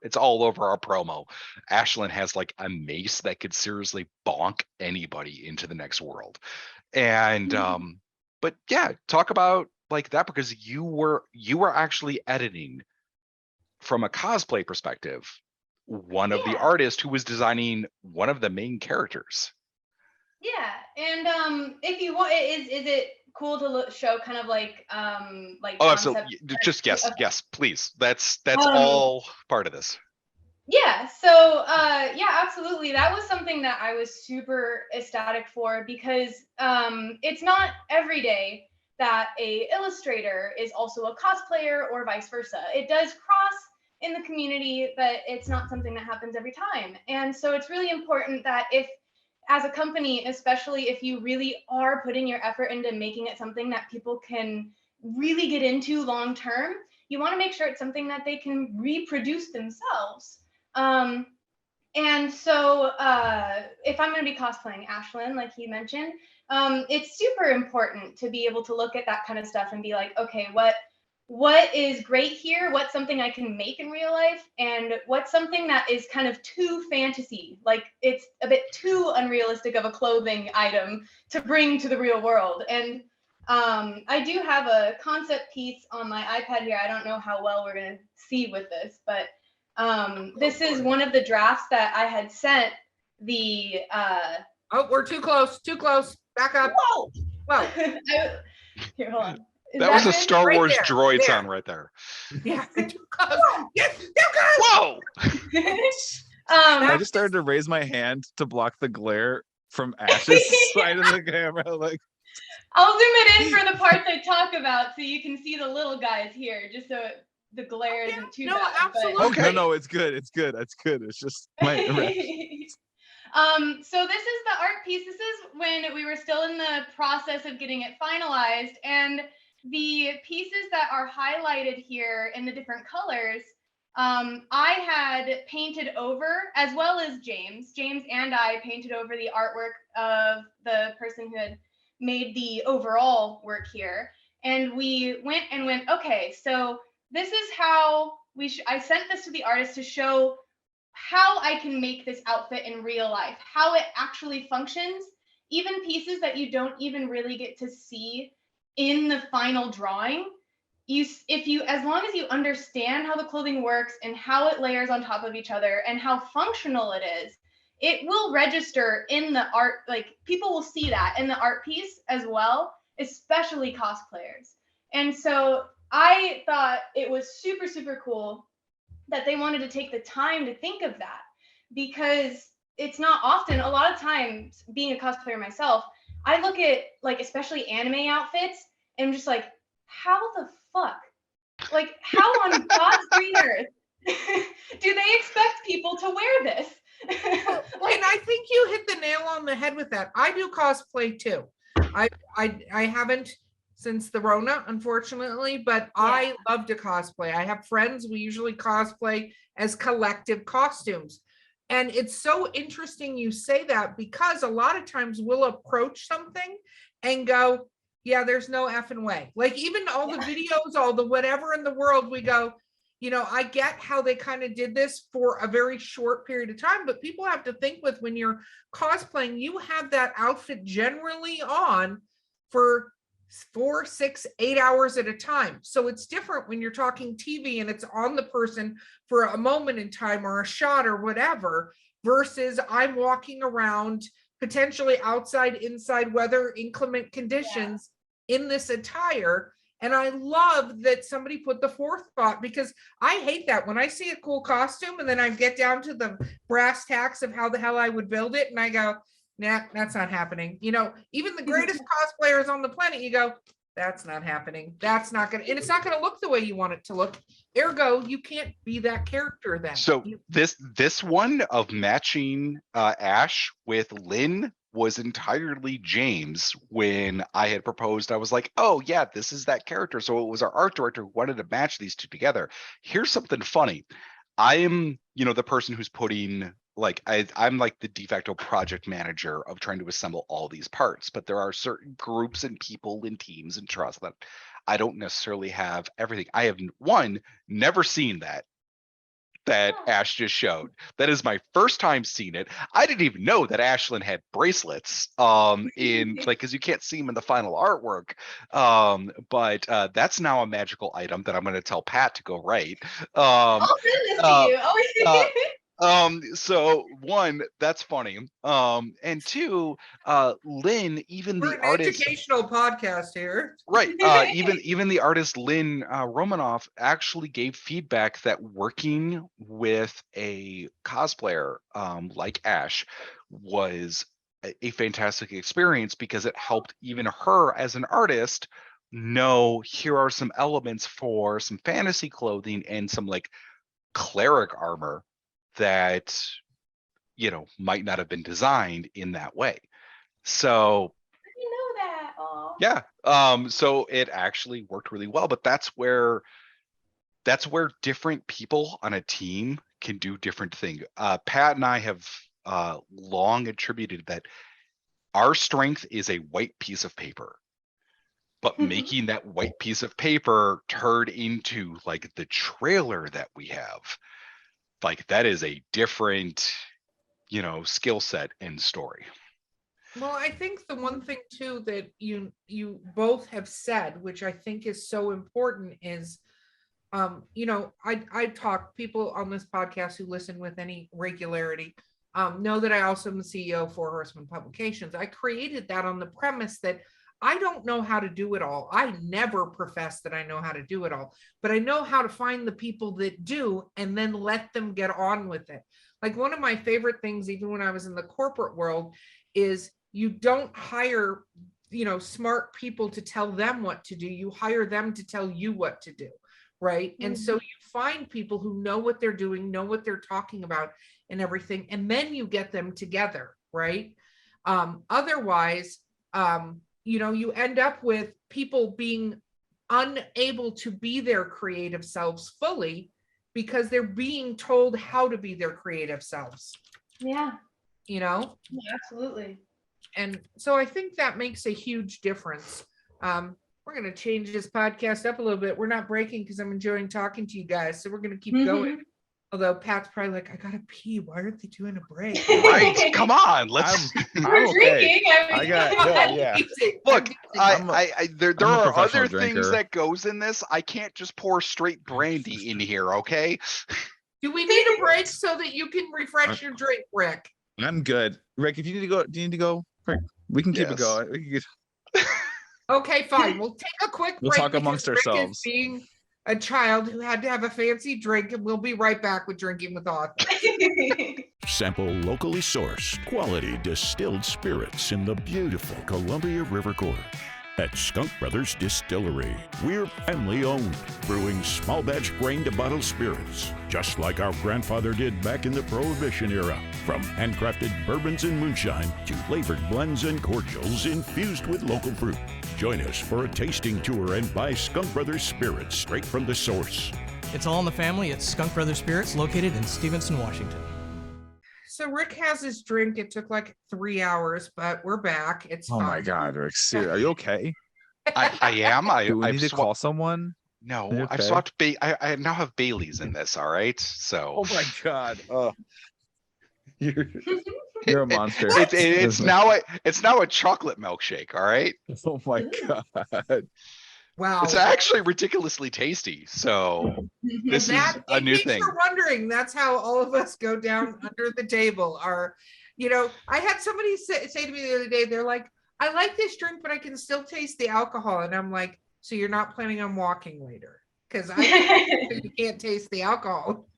it's all over our promo. Ashlyn has like a mace that could seriously bonk anybody into the next world. And but yeah, talk about like that, because you were actually editing from a cosplay perspective one of the artists who was designing one of the main characters. Yeah, and if you want, is it cool to show kind of like Oh, concept? absolutely. Just yes, Okay. yes, please. That's all part of this. Yeah, so yeah, absolutely. That was something that I was super ecstatic for, because it's not every day that a illustrator is also a cosplayer or vice versa. It does cross in the community, but it's not something that happens every time. And so it's really important that if, as a company, especially if you really are putting your effort into making it something that people can really get into long term, you want to make sure it's something that they can reproduce themselves. And so if I'm going to be cosplaying Ashlyn, like he mentioned, it's super important to be able to look at that kind of stuff and be like, okay, what is great here? What's something I can make in real life? And what's something that is kind of too fantasy? Like, it's a bit too unrealistic of a clothing item to bring to the real world. And I do have a concept piece on my iPad here. I don't know how well we're going to see with this, but this is one of the drafts that I had sent the Oh, we're too close. Back up. Whoa! Here, hold on. That was a Star Right Wars there, droid there. sound right there. Yeah, too close. Yes, too close. Whoa! I just started to raise my hand to block the glare from Ash's side of the camera. Like, I'll zoom it in for the parts I talk about so you can see the little guys here, just so the glare isn't too bad. Absolutely. Okay. No, it's good. It's good. It's just my so this is the art piece. This is when we were still in the process of getting it finalized, and the pieces that are highlighted here in the different colors, I had painted over, as well as James and I painted over the artwork of the person who had made the overall work here. And we went, okay, so this is how I sent this to the artist to show how I can make this outfit in real life, how it actually functions, even pieces that you don't even really get to see in the final drawing. As long as you understand how the clothing works and how it layers on top of each other and how functional it is, it will register in the art. Like, people will see that in the art piece as well, especially cosplayers. And so I thought it was super, super cool that they wanted to take the time to think of that, because it's not often. A lot of times, being a cosplayer myself, I look at, like, especially anime outfits, and I'm just like, how the fuck? Like, how on God's green earth do they expect people to wear this? And I think you hit the nail on the head with that. I do cosplay too. I haven't since the Rona, unfortunately, but I love to cosplay. I have friends, we usually cosplay as collective costumes. And it's so interesting you say that, because a lot of times we'll approach something and go, yeah, there's no effing way. Like, even all the videos, all the whatever in the world, we go, you know, I get how they kind of did this for a very short period of time, but people have to think with, when you're cosplaying, you have that outfit generally on for 4, 6, 8 hours at a time. So it's different when you're talking TV and it's on the person for a moment in time or a shot or whatever, versus I'm walking around potentially outside, inside weather, inclement conditions in this attire. And I love that somebody put the forethought, because I hate that when I see a cool costume and then I get down to the brass tacks of how the hell I would build it, and I go, nah, that's not happening. You know, even the greatest cosplayers on the planet, you go, that's not happening. That's not gonna, and it's not gonna look the way you want it to look. Ergo, you can't be that character then. So this one of matching Ash with Lynn was entirely James. When I had proposed, I was like, oh yeah, this is that character. So it was our art director who wanted to match these two together. Here's something funny. I am, the person who's putting like I'm like the de facto project manager of trying to assemble all these parts, but there are certain groups and people and teams and trusts that I don't necessarily have everything. I have never seen that Ash just showed. That is my first time seeing it. I didn't even know that Ashlyn had bracelets in like, because you can't see them in the final artwork. But that's now a magical item that I'm going to tell Pat to go write. I'll send this to you. So one, that's funny. And two, Lynn, even We're the an artist, educational podcast here. right? Even the artist Lynn Romanoff actually gave feedback that working with a cosplayer like Ash was a fantastic experience, because it helped even her as an artist know here are some elements for some fantasy clothing and some like cleric armor that might not have been designed in that way. So I didn't know that. Aw. yeah, so it actually worked really well. But that's where different people on a team can do different things. Pat and I have long attributed that our strength is a white piece of paper, but making that white piece of paper turn into like the trailer that we have, like that is a different skill set and story. Well, I think the one thing too that you both have said, which I think is so important, is I talk, people on this podcast who listen with any regularity know that I also am the CEO for Horseman Publications. I created that on the premise that I don't know how to do it all. I never profess that I know how to do it all, but I know how to find the people that do and then let them get on with it. Like one of my favorite things, even when I was in the corporate world, is you don't hire, smart people to tell them what to do. You hire them to tell you what to do. Right. Mm-hmm. And so you find people who know what they're doing, know what they're talking about and everything. And then you get them together. Right. Otherwise, you end up with people being unable to be their creative selves fully because they're being told how to be their creative selves. Yeah. Yeah, absolutely. And so I think that makes a huge difference. We're going to change this podcast up a little bit. We're not breaking because I'm enjoying talking to you guys. So we're going to keep going. Although Pat's probably like, I got to pee. Why aren't they doing a break? Right. Come on. Let's. I'm okay. Look, there are other things that goes in this. I can't just pour straight brandy in here. Okay. Do we need a break so that you can refresh your drink, Rick? I'm good. Rick, if you need to go, do you need to go? Rick, we can keep it going. Okay, fine. We'll take a quick break. We'll talk amongst ourselves. Rick is being a child who had to have a fancy drink, and we'll be right back with Drinking with Authors. Sample locally sourced, quality distilled spirits in the beautiful Columbia River Gorge. At Skunk Brothers Distillery, we're family owned, brewing small batch grain to bottle spirits, just like our grandfather did back in the Prohibition era. From handcrafted bourbons and moonshine to flavored blends and cordials infused with local fruit. Join us for a tasting tour and buy Skunk Brothers Spirits straight from the source. It's all in the family at Skunk Brothers Spirits, located in Stevenson, Washington. So Rick has his drink. It took like 3 hours, but we're back. It's fine. My God, Rick, are you okay? I am. Do we need to call someone? No, okay? I've swapped. I now have Bailey's in this. All right. So. Oh my God. You're a monster. It's now a chocolate milkshake. All right. Oh my God. Wow. It's actually ridiculously tasty. So this is a new thing. For wondering, that's how all of us go down under the table. I had somebody say to me the other day, they're like, I like this drink, but I can still taste the alcohol. And I'm like, so you're not planning on walking later? Because you can't taste the alcohol.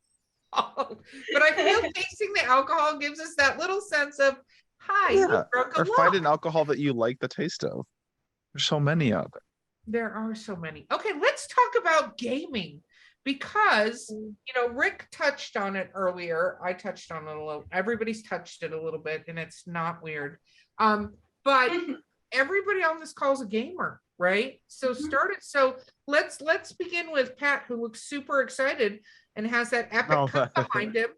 But I feel tasting the alcohol gives us that little sense of, hi, yeah. Or find an alcohol that you like the taste of. There's so many of it. There are so many. Okay, let's talk about gaming, because Rick touched on it earlier. I touched on it a little. Everybody's touched it a little bit, and it's not weird. But everybody on this call is a gamer, right? So So let's begin with Pat, who looks super excited and has that epic cut behind him.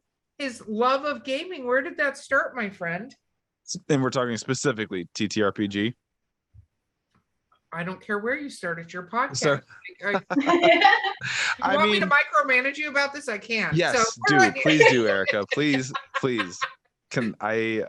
his love of gaming. Where did that start, my friend? And we're talking specifically TTRPG. I don't care where you started your podcast. So- you I want mean, me to micromanage you about this? I can't. yes, So, do. Please do, Erica. Please. Can I?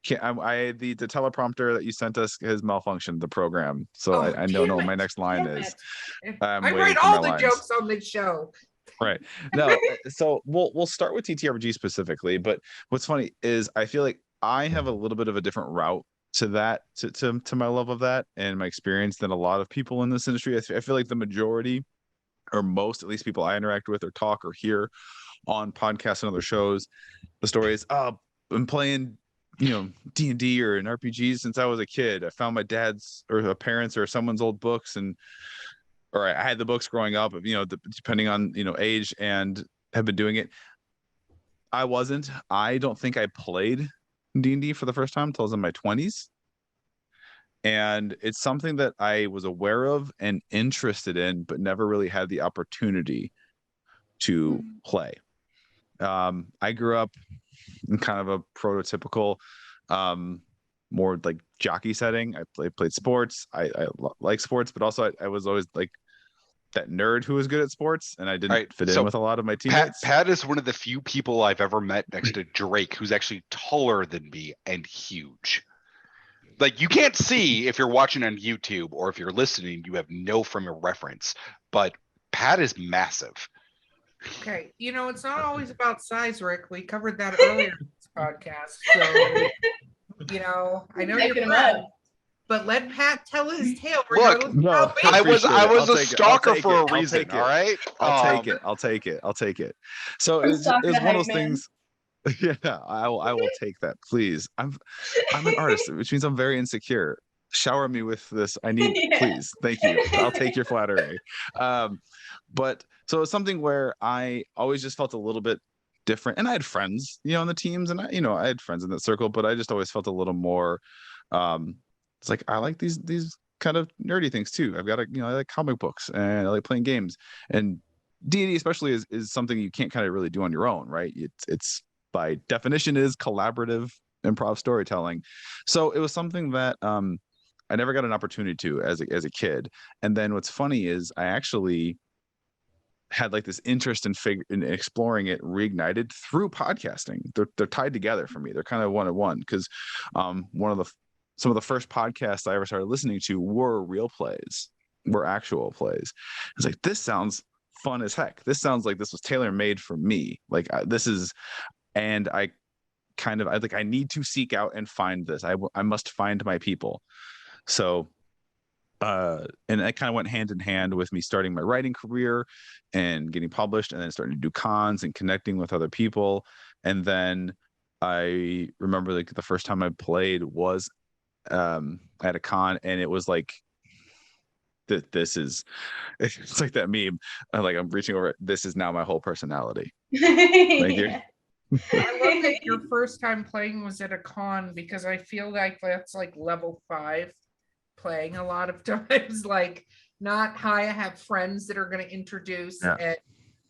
The teleprompter that you sent us has malfunctioned the program, so Oh, I don't know what damn my it, next line damn is. it. I'm I waiting write for all my the lines. jokes on this show. Right. No, so we'll start with TTRPG specifically, but what's funny is I feel like I have a little bit of a different route to that, to my love of that and my experience than a lot of people in this industry. I feel like the majority, or most, at least, people I interact with or talk or hear on podcasts and other shows, the story is, oh, I'm playing, D&D or an RPG since I was a kid. I found my dad's or a parents or someone's old books, or I had the books growing up, depending on, age, and have been doing it. I don't think I played D&D for the first time until I was in my 20s. And it's something that I was aware of and interested in, but never really had the opportunity to play. I grew up in kind of a prototypical, more like jockey setting. I played sports. I like sports, but also I was always like that nerd who was good at sports, and I didn't fit in with a lot of my teammates. Pat is one of the few people I've ever met next to Drake who's actually taller than me and huge. Like, you can't see if you're watching on YouTube, or if you're listening, you have no frame of reference, but Pat is massive. Okay. It's not always about size, Rick. We covered that earlier in this podcast. So, I know you're friends, but let Pat tell his tale. Look, no, I was a stalker for a reason. All right. I'll take it. So it's one of those things. Yeah, I will take that, please. I'm an artist, which means I'm very insecure. Shower me with this. I need, please. Thank you. I'll take your flattery. But so it's something where I always just felt a little bit different, and I had friends, in the teams, and I had friends in that circle, but I just always felt a little more. It's like I like these kind of nerdy things too. I like comic books, and I like playing games, and D&D especially is something you can't kind of really do on your own, right? It's by definition is collaborative improv storytelling. So it was something that I never got an opportunity to as a kid. And then what's funny is I actually had like this interest in exploring it reignited through podcasting. They're tied together for me. They're kind of one on one, because some of the first podcasts I ever started listening to were actual plays. It's like, this sounds fun as heck. This sounds like this was tailor made for me. Like and I need to seek out and find this. I must find my people. So, and that kind of went hand in hand with me starting my writing career and getting published, and then starting to do cons and connecting with other people. And then I remember like the first time I played was at a con, and it was like, it's like that meme. I'm reaching over. This is now my whole personality. Thank you. I love that your first time playing was at a con, because I feel like that's like level 5 playing a lot of times. Like, not hi, I have friends that are going to introduce, and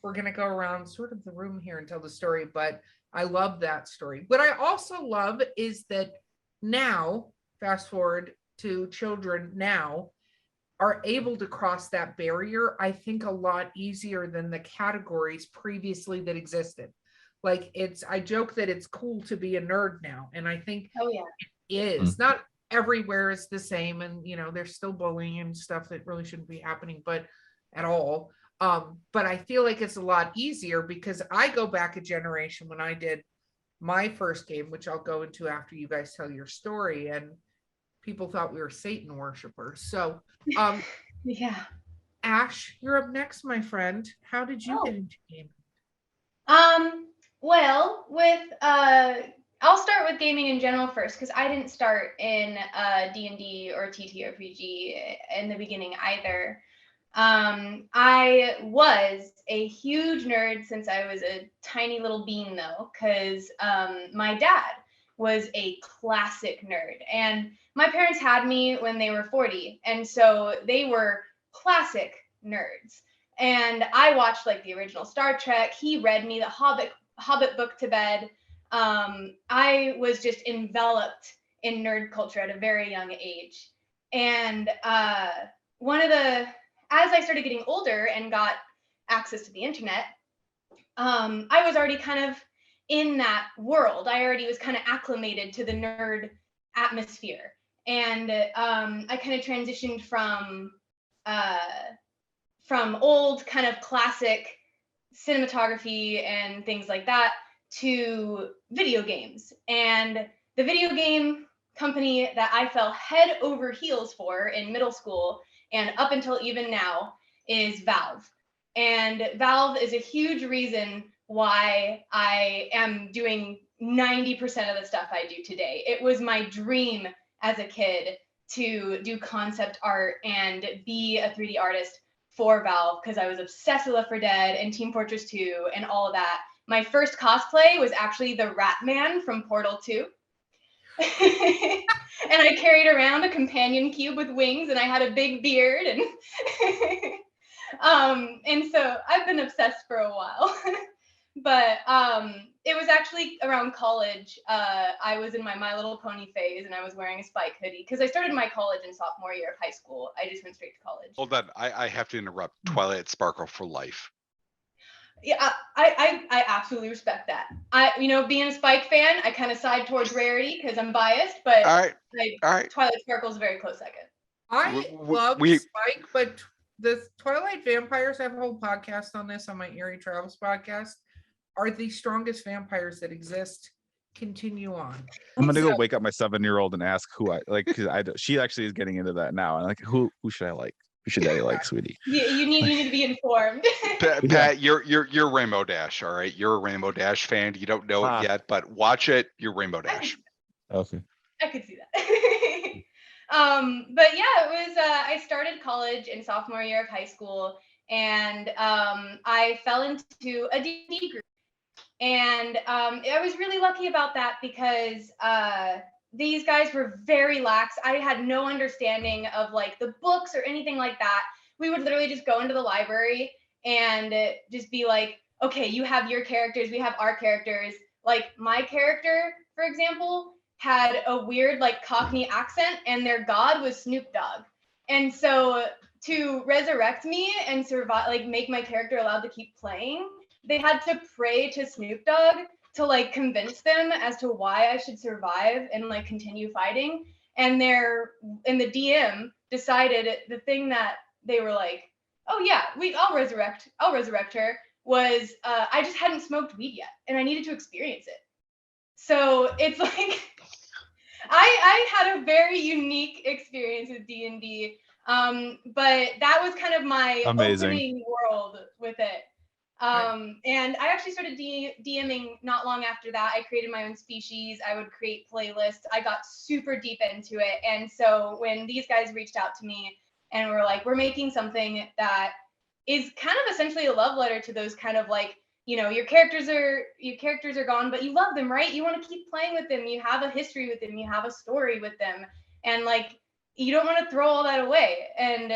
we're going to go around sort of the room here and tell the story. But I love that story. What I also love is that now, fast forward to children now, are able to cross that barrier, I think, a lot easier than the categories previously that existed. Like, I joke that it's cool to be a nerd now. And I think it is. Not everywhere is the same. And, there's still bullying and stuff that really shouldn't be happening, but at all. But I feel like it's a lot easier, because I go back a generation when I did my first game, which I'll go into after you guys tell your story. And people thought we were Satan worshipers. So, Ash, you're up next, my friend. How did you get into gaming? Well, I'll start with gaming in general first, because I didn't start in D&D or TTRPG in the beginning either. I was a huge nerd since I was a tiny little bean, though, because my dad was a classic nerd, and my parents had me when they were 40, and so they were classic nerds. And I watched like the original Star Trek. He read me the Hobbit Hobbit book to bed, I was just enveloped in nerd culture at a very young age. And as I started getting older and got access to the internet, I was already kind of in that world. I already was kind of acclimated to the nerd atmosphere. And I kind of transitioned from old kind of classic cinematography and things like that to video games. And the video game company that I fell head over heels for in middle school and up until even now is Valve. And Valve is a huge reason why I am doing 90% of the stuff I do today. It was my dream as a kid to do concept art and be a 3D artist for Valve because I was obsessed with Left 4 Dead and Team Fortress 2 and all of that. My first cosplay was actually the Rat Man from Portal 2. And I carried around a companion cube with wings and I had a big beard and and so I've been obsessed for a while. But it was actually around college. I was in my My Little Pony phase and I was wearing a Spike hoodie because I started my college in sophomore year of high school. I just went straight to college. Hold on, I have to interrupt. Twilight Sparkle for life. Yeah, I absolutely respect that. Being a Spike fan, I kind of side towards Rarity because I'm biased, but All right. Twilight Sparkle is a very close second. I love Spike, but the Twilight vampires, I have a whole podcast on this on my Eerie Travels podcast, are the strongest vampires that exist. Continue on. I'm gonna go wake up my 7-year-old and ask who I like because she actually is getting into that now. And like, who should I like? Who should I like, sweetie? You need to be informed. Pat, you're Rainbow Dash, all right? You're a Rainbow Dash fan. You don't know it yet, but watch it. You're Rainbow Dash. Okay. I could see that. But yeah, it was. I started college in sophomore year of high school, and I fell into a D&D group. And I was really lucky about that because these guys were very lax. I had no understanding of like the books or anything like that. We would literally just go into the library and just be like, okay, you have your characters, we have our characters. Like my character, for example, had a weird like Cockney accent and their god was Snoop Dogg. And so to resurrect me and survive, like make my character allowed to keep playing, they had to pray to Snoop Dogg to like convince them as to why I should survive and like continue fighting. And the DM decided the thing that they were like, oh yeah, I'll resurrect her was I just hadn't smoked weed yet and I needed to experience it. So it's like I had a very unique experience with D&D, but that was kind of my opening world with it. And I actually started DMing not long after that. I created my own species. I would create playlists. I got super deep into it. And so when these guys reached out to me and were like, we're making something that is kind of essentially a love letter to those kind of like, your characters are gone, but you love them, right? You want to keep playing with them. You have a history with them. You have a story with them. And like, you don't want to throw all that away. And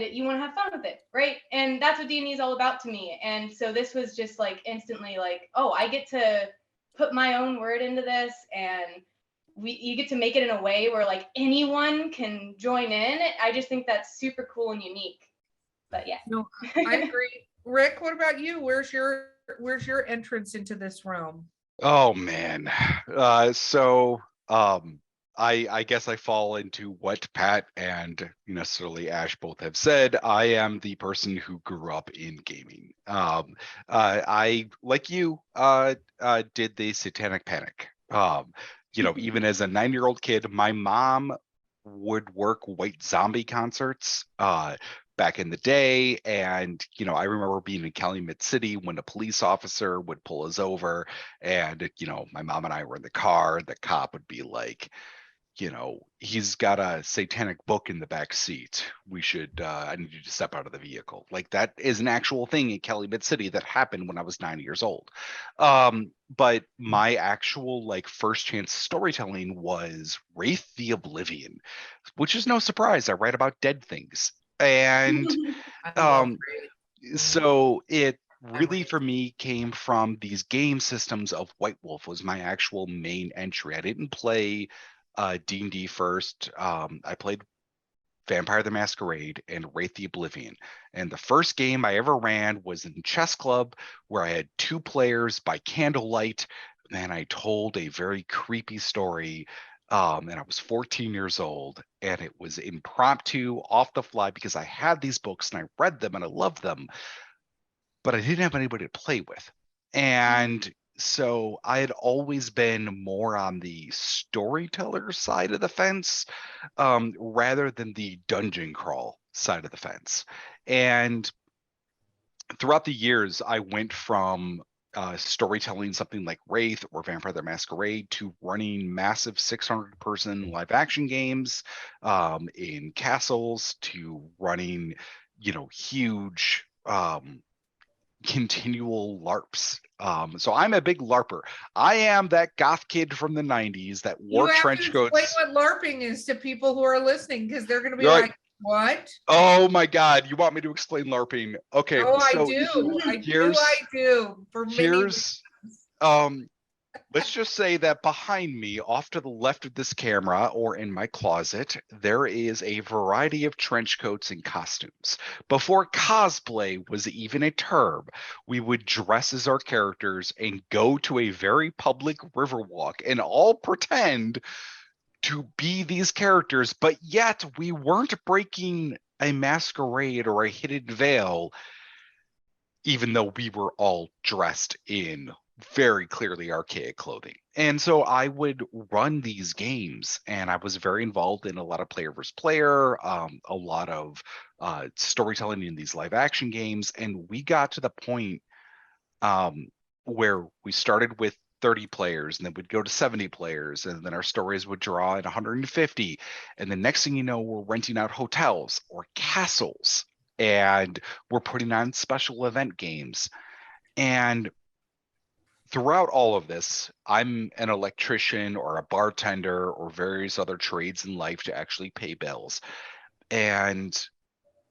you want to have fun with it, right? And that's what D&D is all about to me. And so this was just like instantly like, oh, I get to put my own word into this, and you get to make it in a way where like anyone can join in. I just think that's super cool and unique. But yeah. No, I agree. Rick, what about you? Where's your entrance into this realm? Oh man. I guess I fall into what Pat and necessarily Ash both have said. I am the person who grew up in gaming. I, like you, did the Satanic Panic. Even as a 9-year-old kid, my mom would work White Zombie concerts back in the day. And, I remember being in Calumet City when a police officer would pull us over and, my mom and I were in the car. The cop would be like, he's got a satanic book in the back seat. I need you to step out of the vehicle. Like that is an actual thing in Calumet City that happened when I was 9 years old. But my actual like first chance storytelling was Wraith the Oblivion, which is no surprise. I write about dead things. And so it really for me came from these game systems of White Wolf was my actual main entry. I didn't play D&D first. I played Vampire the Masquerade and Wraith the Oblivion. And the first game I ever ran was in Chess Club, where I had 2 players by candlelight. And I told a very creepy story. And I was 14 years old, and it was impromptu, off the fly, because I had these books and I read them and I loved them, but I didn't have anybody to play with. And so I had always been more on the storyteller side of the fence, rather than the dungeon crawl side of the fence. And throughout the years, I went from storytelling something like Wraith or Vampire the Masquerade to running massive 600-person live action games in castles, to running, huge continual LARPs. So I'm a big LARPer. I am that goth kid from the 90s that wore trench coats. You have to explain what LARPing is to people who are listening, because they're going to be like, what? Oh my God, you want me to explain LARPing? Okay. Oh, so I do. For many let's just say that behind me, off to the left of this camera or in my closet, there is a variety of trench coats and costumes. Before cosplay was even a term, we would dress as our characters and go to a very public river walk and all pretend to be these characters, but yet we weren't breaking a masquerade or a hidden veil, even though we were all dressed in very clearly archaic clothing. And so I would run these games, and I was very involved in a lot of player versus player, a lot of storytelling in these live action games. And we got to the point where we started with 30 players, and then we'd go to 70 players, and then our stories would draw at 150. And the next thing you know, we're renting out hotels or castles, and we're putting on special event games. And throughout all of this, I'm an electrician or a bartender or various other trades in life to actually pay bills. And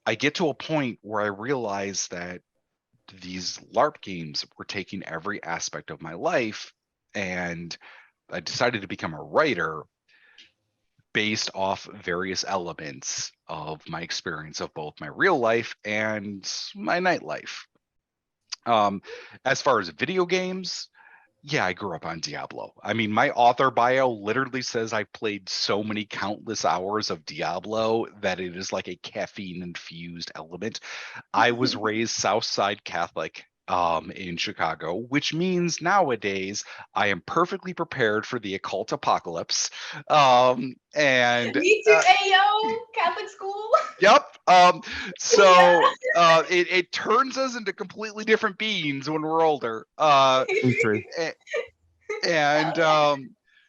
I get to a point where I realize that these LARP games were taking every aspect of my life, and I decided to become a writer based off various elements of my experience of both my real life and my nightlife. As far as video games, yeah, I grew up on Diablo. I mean, my author bio literally says I played so many countless hours of Diablo that it is like a caffeine-infused element. I was raised Southside Catholic in Chicago, which means nowadays I am perfectly prepared for the occult apocalypse. And me too, Ayo, Catholic school. Yep. So it turns us into completely different beings when we're older.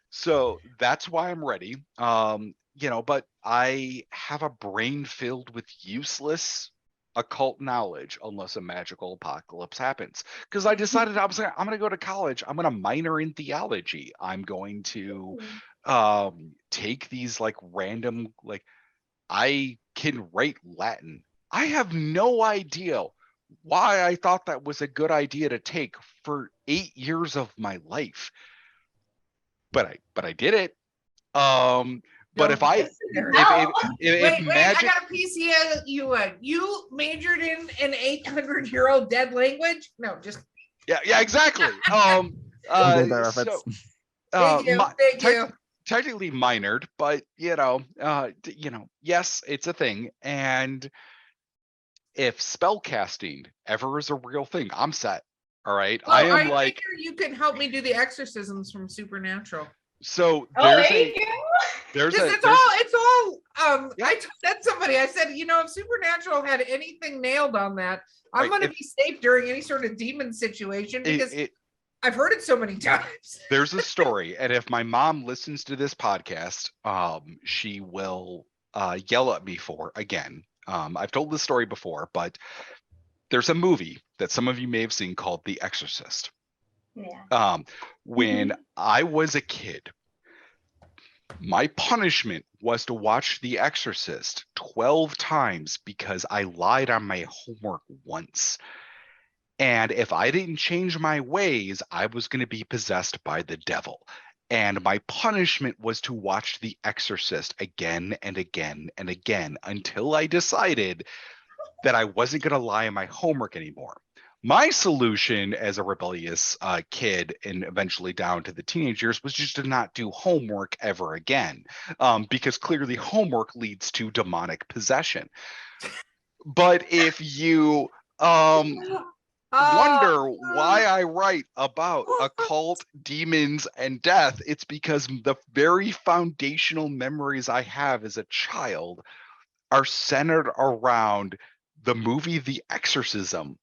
So that's why I'm ready. But I have a brain filled with useless occult knowledge unless a magical apocalypse happens. Because I decided I'm going to go to college. I'm going to minor in theology. I'm going to take these like random, like, I can write Latin. I have no idea why I thought that was a good idea to take for 8 years of my life, but I did it. But if wait, magic, I got a PCA. You majored in an 800-year-old dead language? No, just yeah, exactly. Thank you. Technically minored, but yes, it's a thing. And if spellcasting ever is a real thing, I'm set. All right. Well, I figure you can help me do the exorcisms from Supernatural. So it's all I said somebody, I said, if Supernatural had anything nailed on that, I'm going to be safe during any sort of demon situation, because I've heard it so many times. There's a story, and if my mom listens to this podcast, she will yell at me for again. I've told this story before, but there's a movie that some of you may have seen called The Exorcist. Yeah. When I was a kid, my punishment was to watch The Exorcist 12 times because I lied on my homework once. And if I didn't change my ways, I was going to be possessed by the devil. And my punishment was to watch The Exorcist again and again and again until I decided that I wasn't going to lie in my homework anymore. My solution as a rebellious kid and eventually down to the teenage years was just to not do homework ever again, because clearly homework leads to demonic possession. But if you wonder why I write about occult, demons, and death, it's because the very foundational memories I have as a child are centered around the movie The Exorcism.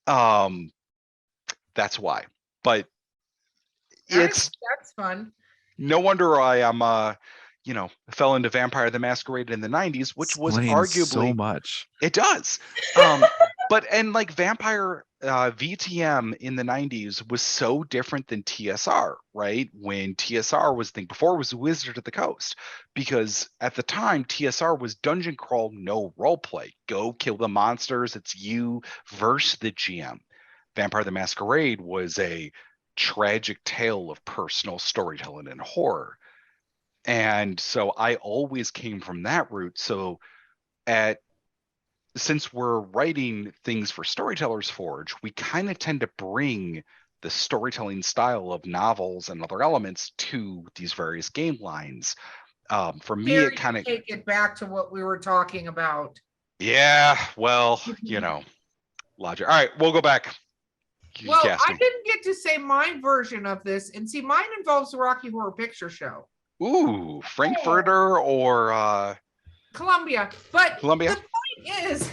That's why. But That's fun. No wonder I am fell into Vampire the Masquerade in the 90s, which was Explains arguably so much. It does. And like Vampire VTM in the 90s was so different than TSR, right? When TSR was the thing before, it was Wizard of the Coast, because at the time TSR was dungeon crawl, no role play. Go kill the monsters. It's you versus the GM. Vampire the Masquerade was a tragic tale of personal storytelling and horror. And so I always came from that route. So since we're writing things for Storytellers Forge, we kind of tend to bring the storytelling style of novels and other elements to these various game lines. For me, Here it kind of take it back to what we were talking about. Yeah, well, logic. All right, we'll go back. Well, Casting. I didn't get to say my version of this, and see, mine involves the Rocky Horror Picture Show. Ooh, Frankfurter or Columbia. But Columbia. The point is,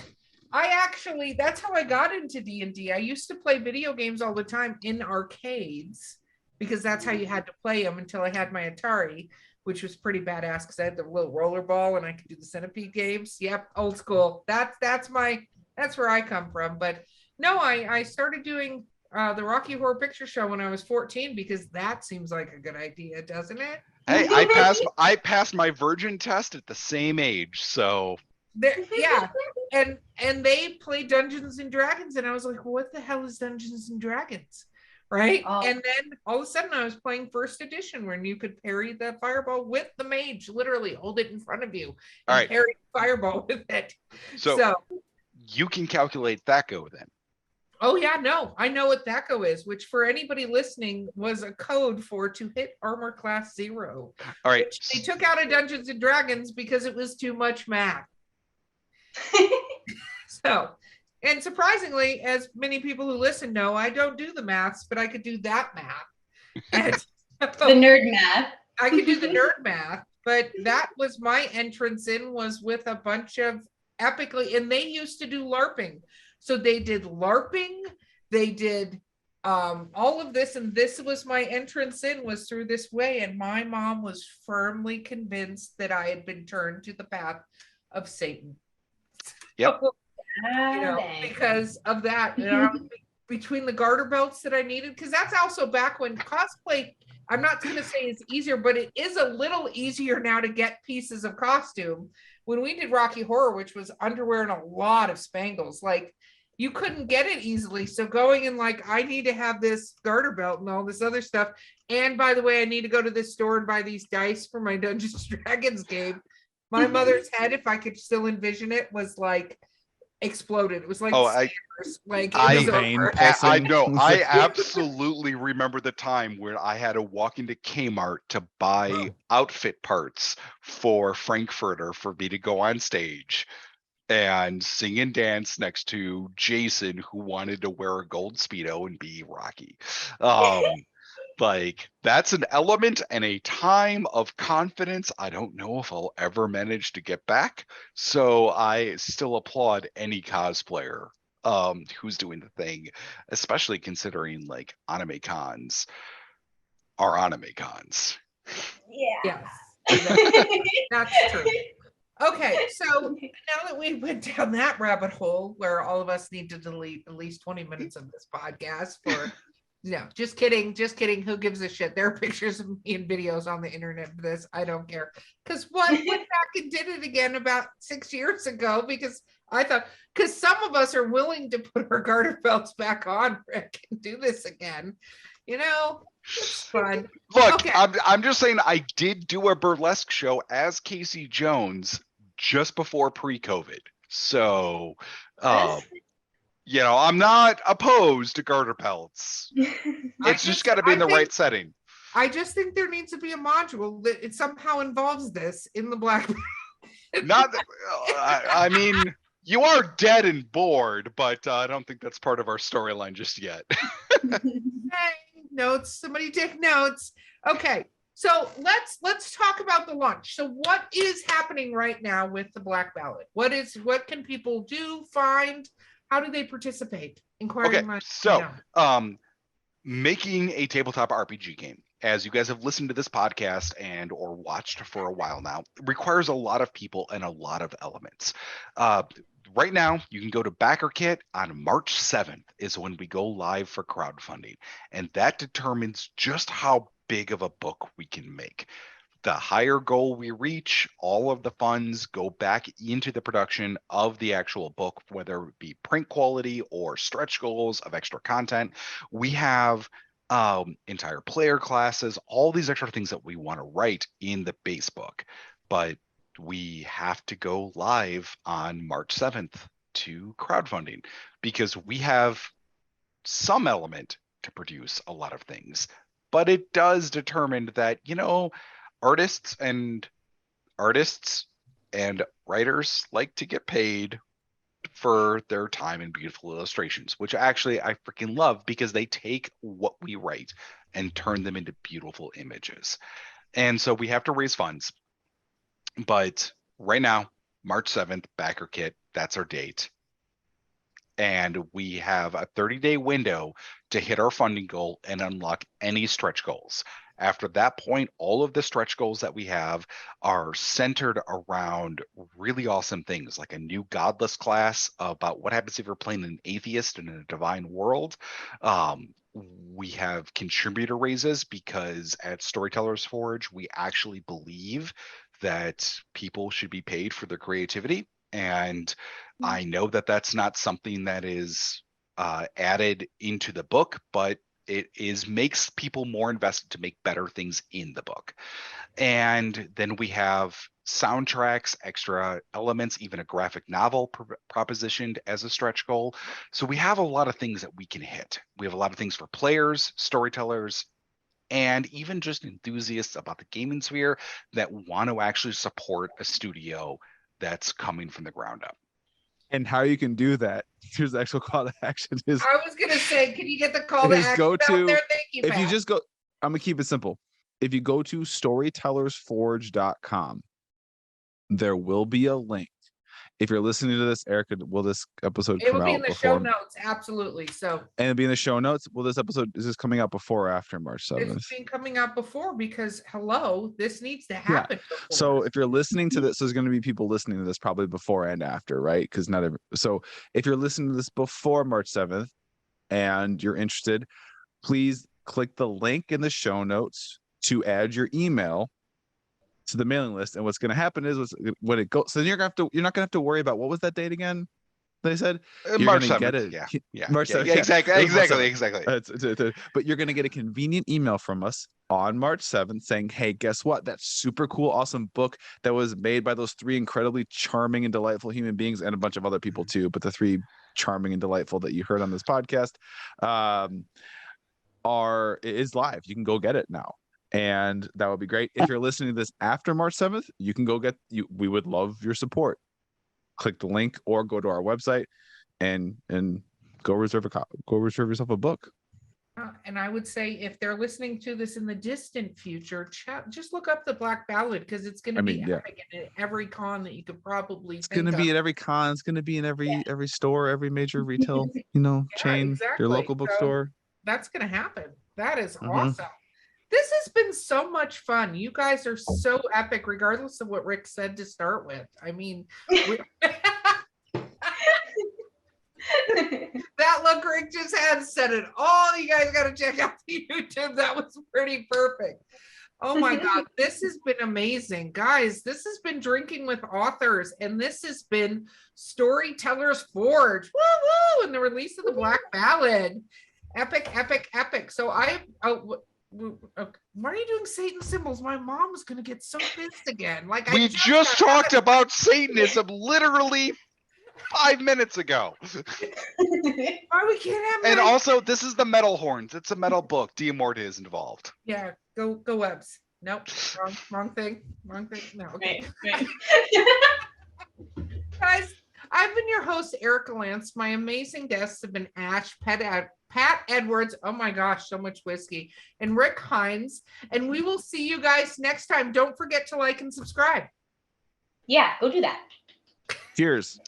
that's how I got into D&D. I used to play video games all the time in arcades because that's how you had to play them until I had my Atari, which was pretty badass because I had the little roller ball and I could do the centipede games. Yep, old school. That's where I come from. But no, I started doing the Rocky Horror Picture Show when I was 14 because that seems like a good idea, doesn't it? Hey, I passed my virgin test at the same age, so yeah. And they play Dungeons and Dragons, and I was like, what the hell is Dungeons and Dragons? Right. Oh. And then all of a sudden I was playing first edition when you could parry the fireball with the mage, literally hold it in front of you and parry the fireball with it. So you can calculate THACO then. Oh yeah, no, I know what THACO is, which for anybody listening was a code to hit armor class 0. All right. They took out of Dungeons and Dragons because it was too much math. So, and surprisingly, as many people who listen know, I don't do the maths, but I could do that math. And the nerd math. I could do the nerd math, but that was my entrance in was with a bunch of epically, and they used to do LARPing. So they did LARPing, they did all of this, and this was my entrance in was through this way. And my mom was firmly convinced that I had been turned to the path of Satan. Yep. Because of that, between the garter belts that I needed, because that's also back when cosplay, I'm not going to say it's easier, but it is a little easier now to get pieces of costume. When we did Rocky Horror, which was underwear and a lot of spangles, like you couldn't get it easily. So going in like, I need to have this garter belt and all this other stuff. And by the way, I need to go to this store and buy these dice for my Dungeons and Dragons game. My mother's head, if I could still envision it, was like exploded. It was like I know. I absolutely remember the time where I had to walk into Kmart to buy outfit parts for Frankfurter for me to go on stage and sing and dance next to Jason, who wanted to wear a gold Speedo and be Rocky. Like that's an element and a time of confidence I don't know if I'll ever manage to get back. So I still applaud any cosplayer who's doing the thing, especially considering like anime cons are anime cons. Yeah. Yes. That's true. Okay, so now that we went down that rabbit hole where all of us need to delete at least 20 minutes of this podcast for No, just kidding. Just kidding. Who gives a shit? There are pictures of me and videos on the internet of this. I don't care. Because what went back and did it again about 6 years ago because I thought, because some of us are willing to put our garter belts back on, Rick, and do this again. You know, it's fun. Look, Okay. I'm just saying I did do a burlesque show as Casey Jones just before pre-COVID. So, you know, I'm not opposed to garter belts. It's just got to be in the right setting. I just think there needs to be a module that it somehow involves this in the Black. Not that, I mean, you are dead and bored, but I don't think that's part of our storyline just yet. Hey, notes. Somebody take notes. Okay, so let's talk about the launch. So what is happening right now with the Black Ballad? What can people do, find? How do they participate? Inquiring minds. So making a tabletop RPG game, as you guys have listened to this podcast and or watched for a while now, requires a lot of people and a lot of elements. Right now, you can go to BackerKit on March 7th is when we go live for crowdfunding. And that determines just how big of a book we can make. The higher goal we reach, all of the funds go back into the production of the actual book, whether it be print quality or stretch goals of extra content. We have entire player classes, all these extra things that we want to write in the base book. But we have to go live on March 7th to crowdfunding because we have some element to produce a lot of things. But it does determine that, you know, artists and writers like to get paid for their time and beautiful illustrations, which actually I freaking love because they take what we write and turn them into beautiful images. And so we have to raise funds. But right now, March 7th, BackerKit, that's our date. And we have a 30-day window to hit our funding goal and unlock any stretch goals. After that point, all of the stretch goals that we have are centered around really awesome things, like a new godless class about what happens if you're playing an atheist in a divine world. We have contributor raises because at Storytellers Forge, we actually believe that people should be paid for their creativity. And I know that that's not something that is added into the book, but it makes people more invested to make better things in the book. And then we have soundtracks, extra elements, even a graphic novel propositioned as a stretch goal. So we have a lot of things that we can hit. We have a lot of things for players, storytellers, and even just enthusiasts about the gaming sphere that want to actually support a studio that's coming from the ground up. And how you can do that, here's the actual call to action is I was gonna say, can you get the call to action out there? Thank you, if Pat. you just go, I'm gonna keep it simple. If you go to storytellersforge.com, there will be a link. If you're listening to this, Erica, will this episode come out? It will be in the show notes, absolutely. So, and it'll be in the show notes. Will this episode, is this coming out before or after March 7th? It's been coming out before because this needs to happen. Yeah. So if you're listening to this, there's going to be people listening to this probably before and after, right? Because so if you're listening to this before March 7th and you're interested, please click the link in the show notes to add your email to the mailing list. And what's going to happen is when it goes, so then you're not going to have to worry about, what was that date again? They said March 7th. Get it. Yeah. March 7th. Yeah, exactly. But you're going to get a convenient email from us on March 7th saying, hey, guess what? That super cool, awesome book that was made by those three incredibly charming and delightful human beings and a bunch of other people too, but the three charming and delightful that you heard on this podcast is live. You can go get it now. And that would be great. If you're listening to this after March 7th, you can go get we would love your support. Click the link or go to our website and go reserve yourself a book. And I would say if they're listening to this in the distant future, just look up the Black Ballad because it's going to be epic at every con that you could probably. It's going to be at every con. It's going to be in every store, every major retail chain, exactly. Your local bookstore. That's going to happen. That is awesome. This has been so much fun. You guys are so epic, regardless of what Rick said to start with. I mean, that that look Rick just had said it all. You guys got to check out the YouTube. That was pretty perfect. Oh my God, this has been amazing. Guys, this has been Drinking with Authors, and this has been Storytellers Forge. Woo woo! And the release of the Black Ballad. Epic, epic, epic. So why are you doing Satan symbols? My mom is going to get so pissed again. Like we just talked about Satanism literally 5 minutes ago. Why we can't have And that? also, this is the metal horns. It's a metal book. Diamorta is involved. Yeah, go Webs. Nope, wrong thing. No, okay. Right. Guys, I've been your host, Erica Lance. My amazing guests have been Ash, Pat Edwards, oh my gosh, so much whiskey, and Rick Hines. And we will see you guys next time. Don't forget to like and subscribe. Yeah, go do that. Cheers.